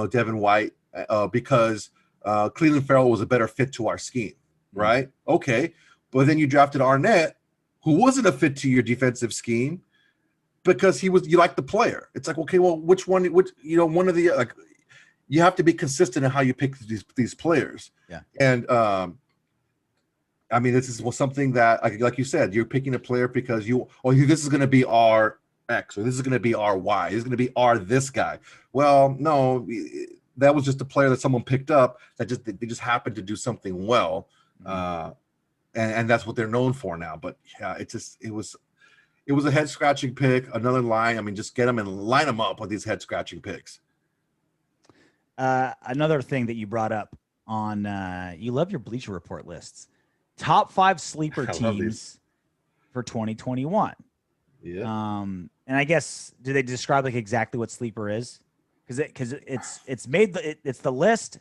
Devin White because Cleveland Farrell was a better fit to our scheme, right? Mm-hmm. Okay, but then you drafted Arnett, who wasn't a fit to your defensive scheme because you liked the player. It's like, okay, well, which one one of the like. You have to be consistent in how you pick these players. Yeah. And I mean, this is something that, like you said, you're picking a player because this is going to be our X, or this is going to be our Y. This is going to be our this guy. Well, no, that was just a player that someone picked up that they just happened to do something well. Mm-hmm. And that's what they're known for now. But yeah, it was a head scratching pick. Another line. I mean, just get them and line them up with these head scratching picks. Another thing that you brought up on, you love your Bleacher Report lists. Top 5 sleeper teams for 2021. Yeah. And I guess, do they describe like exactly what sleeper is? Because it's the list,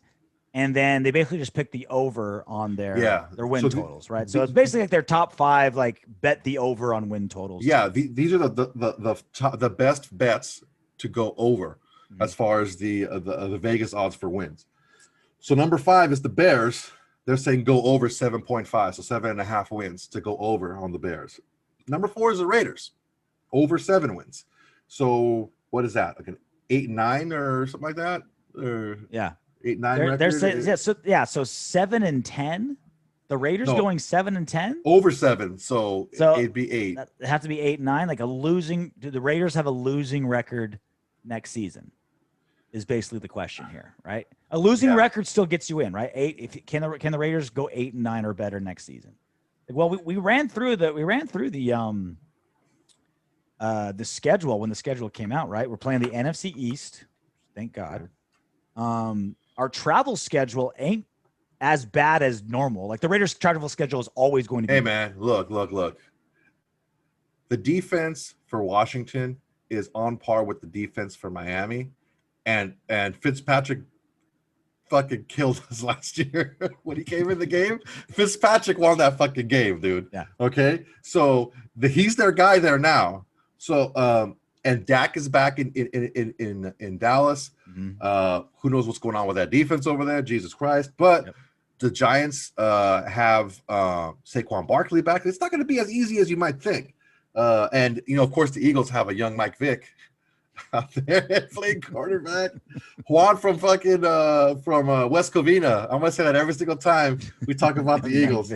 and then they basically just pick the over on their win totals, right? So it's basically like their top 5, like bet the over on win totals. Yeah, these are the best bets to go over. As far as the Vegas odds for wins. So number 5 is the Bears. They're saying go over 7.5, so 7.5 wins to go over on the Bears. Number 4 is the Raiders, over 7 wins. So what is that? Like an 8-9 or something like that? Or 8-9 record? So 7-10. The Raiders going 7-10? Over 7, so it'd be 8. It'd have to be 8-9. Like do the Raiders have a losing record next season? Is basically the question here, right? A losing record still gets you in, right? Can the Raiders go 8-9 or better next season? Well, we ran through the schedule when the schedule came out, right? We're playing the NFC East, thank God. Our travel schedule ain't as bad as normal. Like the Raiders' travel schedule is always going to be. Hey man, look. The defense for Washington is on par with the defense for Miami. And Fitzpatrick fucking killed us last year when he came in the game. Fitzpatrick won that fucking game, dude. Yeah. Okay. So he's their guy there now. So and Dak is back in Dallas. Mm-hmm. Who knows what's going on with that defense over there? Jesus Christ! But the Giants have Saquon Barkley back. It's not going to be as easy as you might think. And of course, the Eagles have a young Mike Vick out there playing quarterback. Juan from West Covina. I'm gonna say that every single time we talk about the Eagles.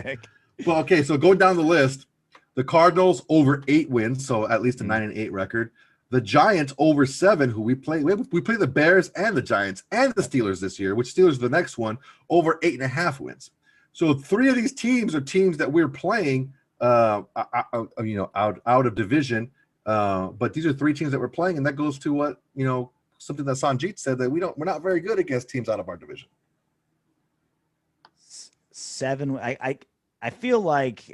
Well, okay, so go down the list. The Cardinals over 8 wins, so at least a 9-8 record. The Giants over 7, who we play the Bears and the Giants and the Steelers this year, which Steelers the next one, over 8.5 wins. So 3 of these teams are teams that we're playing out of division. But these are 3 teams that we're playing, and that goes to what something that Sanjit said, that we're not very good against teams out of our division. 7. I feel like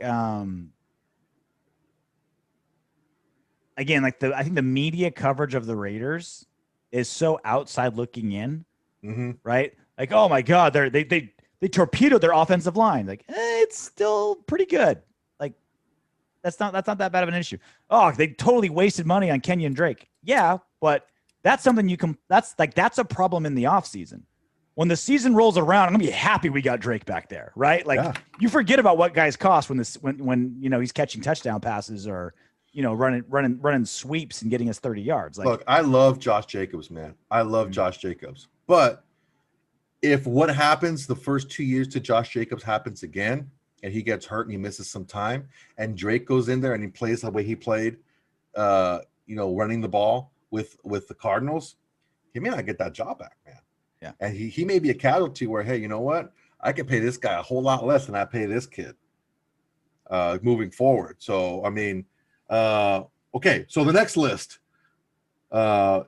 again, like I think the media coverage of the Raiders is so outside looking in, right? Like, oh my God, they torpedoed their offensive line. Like, it's still pretty good. Like that's not that bad of an issue. Oh, they totally wasted money on Kenyon Drake. Yeah, but that's something you can. That's a problem in the offseason. When the season rolls around, I'm gonna be happy we got Drake back there, right? Like you forget about what guys cost when he's catching touchdown passes or running sweeps and getting us 30 yards. Like, look, I love Josh Jacobs, man. I love Josh Jacobs. But if what happens the first 2 years to Josh Jacobs happens again, and he gets hurt and he misses some time, and Drake goes in there and he plays the way he played, running the ball with the Cardinals, he may not get that job back, man. Yeah. And he may be a casualty where, hey, you know what? I can pay this guy a whole lot less than I pay this kid moving forward. So, I mean, okay. So the next list, kind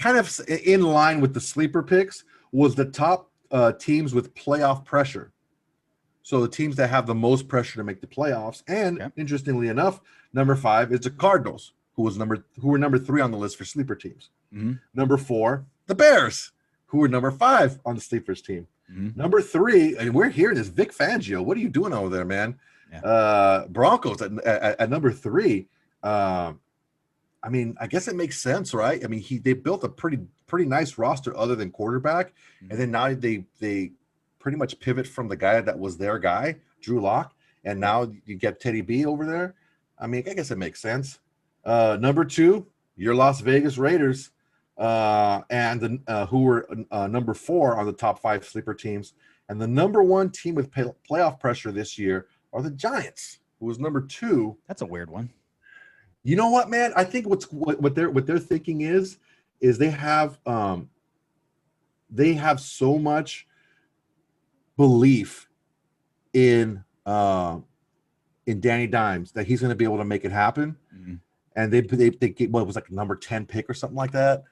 of in line with the sleeper picks, was the top teams with playoff pressure. So the teams that have the most pressure to make the playoffs. And interestingly enough, number 5 is the Cardinals, who were number 3 on the list for sleeper teams. Mm-hmm. Number 4, the Bears, who were number 5 on the sleepers team. Mm-hmm. Number 3, and we're hearing this, Vic Fangio. What are you doing over there, man? Yeah. Broncos at number 3. I mean, I guess it makes sense, right? I mean, they built a pretty nice roster other than quarterback, and then now they pretty much pivot from the guy that was their guy, Drew Lock, and now you get Teddy B over there. I mean, I guess it makes sense. Number 2, your Las Vegas Raiders, and who were number 4 on the top 5 sleeper teams, and the number 1 team with playoff pressure this year are the Giants, who was number 2. That's a weird one. You know what, man? I think what they're thinking is they have so much belief in Danny Dimes that he's going to be able to make it happen. Mm-hmm. And they get what was like number 10 pick or something like that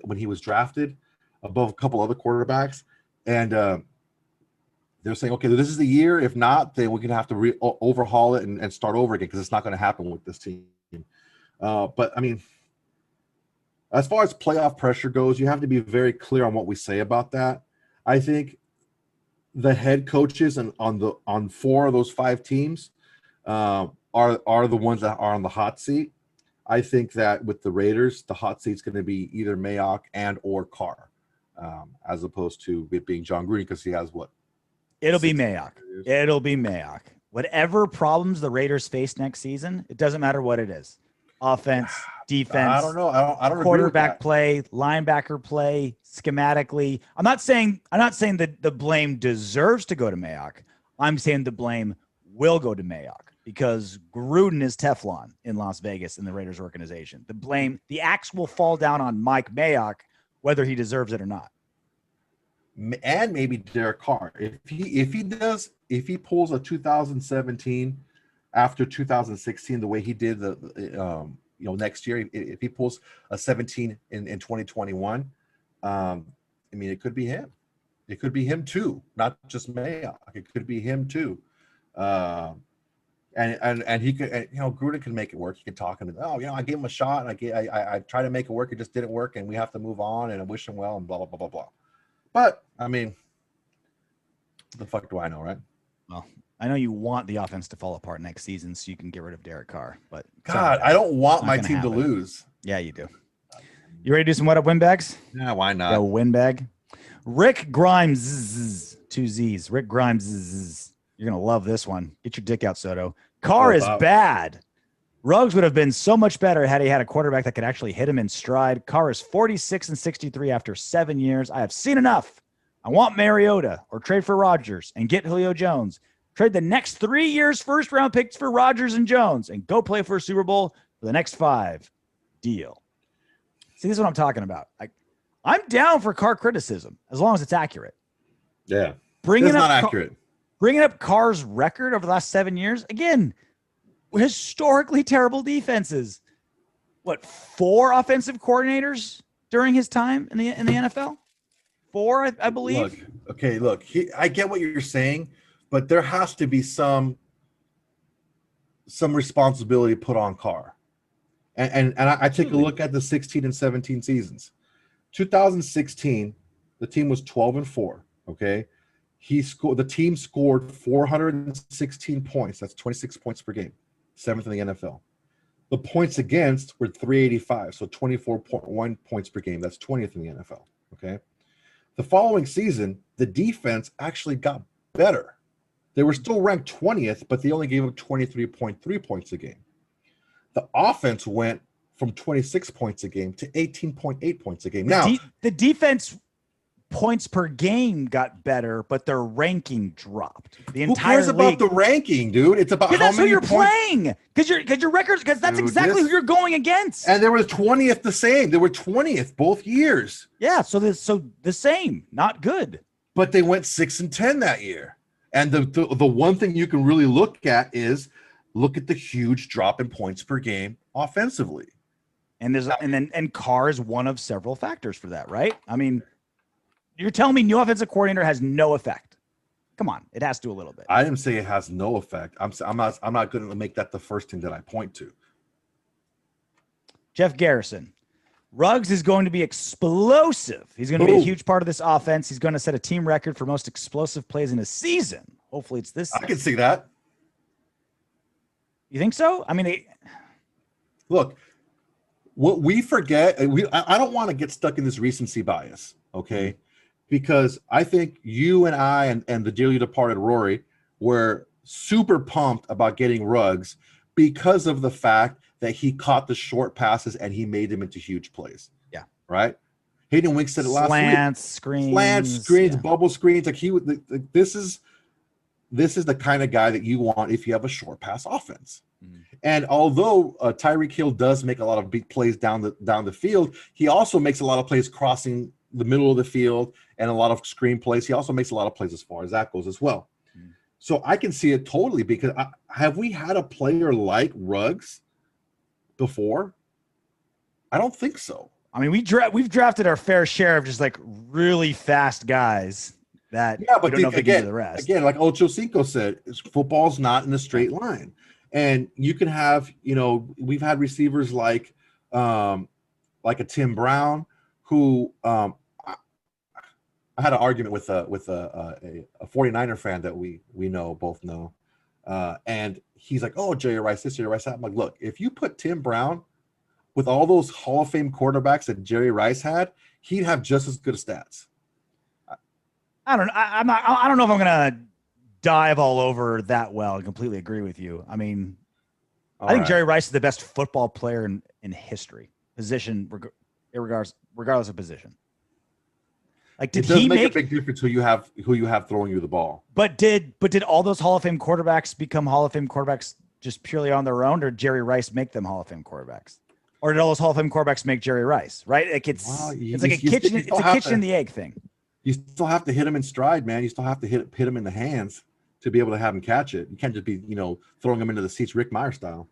when he was drafted, above a couple other quarterbacks, and they're saying, okay, this is the year. If not, then we're going to have to overhaul it and start over again because it's not going to happen with this team. But I mean, as far as playoff pressure goes, you have to be very clear on what we say about that. I think the head coaches on 4 of those 5 teams are the ones that are on the hot seat. I think that with the Raiders, the hot seat's going to be either Mayock and or Carr, as opposed to it being John Gruden, because he has what? It'll be Mayock. It'll be Mayock. Whatever problems the Raiders face next season, it doesn't matter what it is. Offense, defense. I don't know. I don't quarterback play, linebacker play, schematically. I'm not saying that the blame deserves to go to Mayock. I'm saying the blame will go to Mayock because Gruden is Teflon in Las Vegas in the Raiders organization. The axe will fall down on Mike Mayock, whether he deserves it or not. And maybe Derek Carr. If he pulls a 2017 after 2016, the way he did next year, if he pulls a 17 in 2021, I mean, it could be him. It could be him too, not just Mayock. It could be him too. And he could, Gruden can make it work. He can talk and I gave him a shot and I tried to make it work. It just didn't work, and we have to move on. And I wish him well and blah blah blah blah blah. But I mean, what the fuck do I know, right? Well, I know you want the offense to fall apart next season so you can get rid of Derek Carr, but God, I don't want my team to lose. Yeah, you do. You ready to do some what up windbags? Yeah, why not? Go windbag. Rick Grimes, 2 Z's. Rick Grimes. You're gonna love this one. Get your dick out, Soto. Carr is bad. Ruggs would have been so much better had he had a quarterback that could actually hit him in stride. Carr is 46-63 after 7 years. I have seen enough. I want Mariota or trade for Rodgers and get Julio Jones. Trade the next 3 years first-round picks for Rodgers and Jones and go play for a Super Bowl for the next 5. Deal. See, this is what I'm talking about. I'm down for Carr criticism as long as it's accurate. Yeah. It's not accurate. Bringing up Carr's record over the last 7 years, again, historically terrible defenses. What, 4 offensive coordinators during his time in the NFL? 4, I believe. Look. I get what you're saying, but there has to be some responsibility put on Carr. And I take a look at the 16 and 17 seasons. 2016, the team was 12-4. Okay, The team scored 416 points. That's 26 points per game, 7th in the NFL. The points against were 385, so 24.1 points per game. That's 20th in the NFL. Okay. The following season, the defense actually got better. They were still ranked 20th, but they only gave up 23.3 points a game. The offense went from 26 points a game to 18.8 points a game. Now, the defense points per game got better, but their ranking dropped. The entire who cares about the ranking, dude? It's about how that's many who you're points. playing. Because your records, because that's exactly who you're going against. And they were 20th the same. They were 20th both years. Yeah, so the same, not good. But they went 6-10 that year. And the one thing you can really look at is look at the huge drop in points per game offensively. And Carr is one of several factors for that, right? I mean, you're telling me new offensive coordinator has no effect? Come on, it has to a little bit. I didn't say it has no effect. I'm not going to make that the first thing that I point to. Jeff Garrison, Ruggs is going to be explosive. He's going to be a huge part of this offense. He's going to set a team record for most explosive plays in a season. Hopefully, it's this. I can see that. You think so? I mean, look, what we forget. I don't want to get stuck in this recency bias. Okay. Because I think you and I and the dearly departed Rory were super pumped about getting Ruggs because of the fact that he caught the short passes and he made them into huge plays. Yeah. Right? Hayden Wink said it last week. Slants, screens, yeah. Bubble screens. Like this is the kind of guy that you want if you have a short pass offense. Mm-hmm. And although Tyreek Hill does make a lot of big plays down the field, he also makes a lot of plays crossing the middle of the field and a lot of screen plays. He also makes a lot of plays as far as that goes as well. Mm-hmm. So I can see it totally because have we had a player like Ruggs before? I don't think so. I mean, we've drafted our fair share of just like really fast guys that but don't know if they can do the rest. Again, like Ocho Cinco said, football's not in a straight line. And you can have, we've had receivers like a Tim Brown who I had an argument with a 49er fan that we both know. And he's like, oh, Jerry Rice, this, Jerry Rice, that. I'm like, look, if you put Tim Brown with all those Hall of Fame quarterbacks that Jerry Rice had, he'd have just as good stats. I don't know if I'm gonna dive all over that well and completely agree with you. I mean, I think Jerry Rice is the best football player in history, position, regardless of position. Like, did he make a big difference who you have throwing you the ball? But did all those Hall of Fame quarterbacks become Hall of Fame quarterbacks just purely on their own, or did Jerry Rice make them Hall of Fame quarterbacks? Or did all those Hall of Fame quarterbacks make Jerry Rice? Right? Like it's like a kitchen and the egg thing. You still have to hit him in stride, man. You still have to hit him in the hands to be able to have him catch it. You can't just be, throwing him into the seats Rick Meyer style.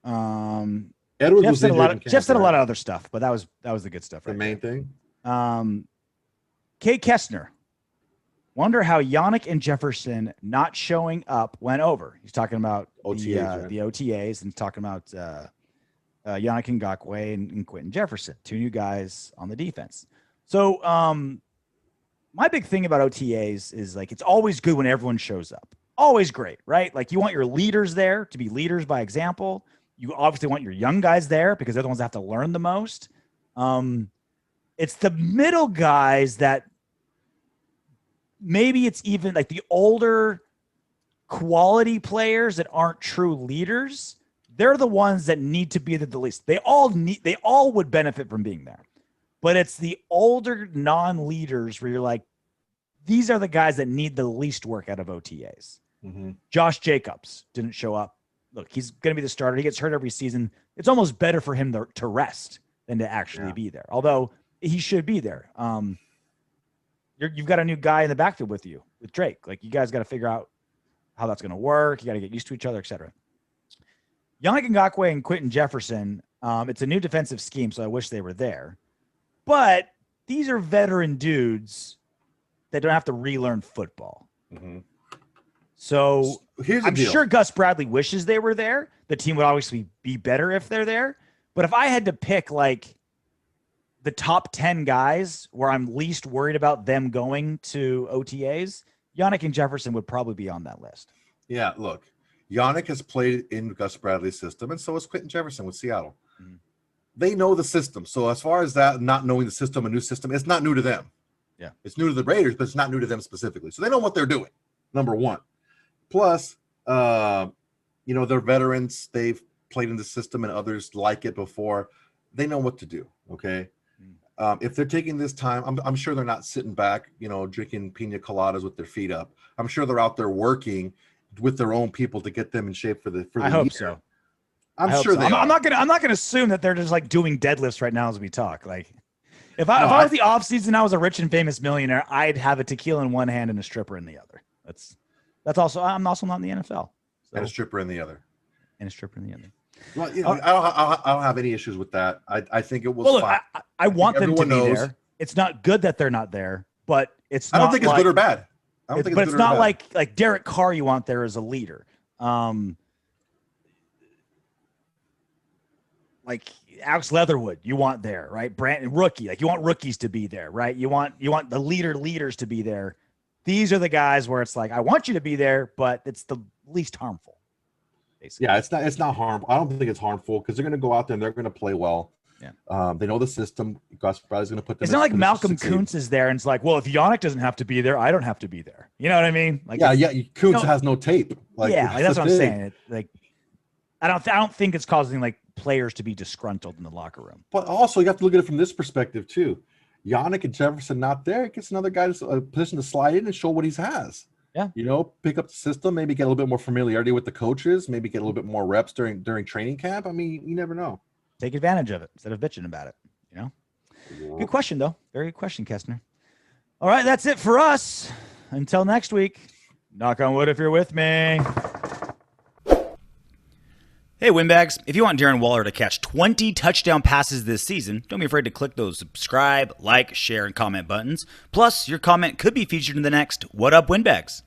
Jeff said a lot of other stuff, but that was the good stuff. The main thing. Kay Kestner. Wonder how Yannick and Jefferson not showing up went over. He's talking about the OTAs and talking about Yannick Ngakoue and Quentin Jefferson, two new guys on the defense. So my big thing about OTAs is like it's always good when everyone shows up. Always great, right? Like you want your leaders there to be leaders by example. You obviously want your young guys there because they're the ones that have to learn the most. It's the middle guys that maybe it's even like the older quality players that aren't true leaders. They're the ones that need to be the least. They all would benefit from being there. But it's the older non-leaders where you're like, these are the guys that need the least work out of OTAs. Mm-hmm. Josh Jacobs didn't show up. Look, he's going to be the starter. He gets hurt every season. It's almost better for him to rest than to actually be there. Although he should be there. You've got a new guy in the backfield with you, with Drake. Like you guys got to figure out how that's going to work. You got to get used to each other, et cetera. Yannick Ngakoue and Quentin Jefferson, it's a new defensive scheme, so I wish they were there. But these are veteran dudes that don't have to relearn football. Mm-hmm. So I'm sure Gus Bradley wishes they were there. The team would obviously be better if they're there. But if I had to pick like the top 10 guys where I'm least worried about them going to OTAs, Yannick and Jefferson would probably be on that list. Yeah, look, Yannick has played in Gus Bradley's system, and so has Quentin Jefferson with Seattle. Mm-hmm. They know the system. So as far as that, not knowing the system, a new system, it's not new to them. Yeah, it's new to the Raiders, but it's not new to them specifically. So they know what they're doing. Number one. Plus, they're veterans. They've played in the system, and others like it before. They know what to do. Okay. If they're taking this time, I'm sure they're not sitting back, drinking pina coladas with their feet up. I'm sure they're out there working with their own people to get them in shape for the I hope so. I'm sure they are. I'm not gonna assume that they're just like doing deadlifts right now as we talk. Like if I was the off season, I was a rich and famous millionaire, I'd have a tequila in one hand and a stripper in the other. That's also, I'm also not in the NFL. So. And a stripper in the other. Well, I don't have any issues with that. I think it was fine. I want them to be there. It's not good that they're not there, but it's not. I don't think it's good or bad. But it's not like Derek Carr you want there as a leader. Like Alex Leatherwood, you want there, right? Brandon rookie, like you want rookies to be there, right? You want the leaders to be there. These are the guys where it's like, I want you to be there, but it's the least harmful. Basically. Yeah, it's not harmful. I don't think it's harmful because they're going to go out there and they're going to play well. Yeah, they know the system. Gus Bradley's going to put them. It's not like Malcolm Kuntz is there and it's like, well, if Yannick doesn't have to be there, I don't have to be there. You know what I mean? Like, Kuntz has no tape. That's what I'm saying. I don't think it's causing like players to be disgruntled in the locker room. But also, you have to look at it from this perspective too. Yannick and Jefferson not there, it gets another guy a position to slide in and show what he has. Yeah, pick up the system, maybe get a little bit more familiarity with the coaches, maybe get a little bit more reps during training camp. I mean, you never know. Take advantage of it instead of bitching about it. Yeah. Good question though. Very good question, Kestner. All right, that's it for us. Until next week. Knock on wood if you're with me. Hey, Windbags, if you want Darren Waller to catch 20 touchdown passes this season, don't be afraid to click those subscribe, like, share, and comment buttons. Plus, your comment could be featured in the next What Up, Windbags?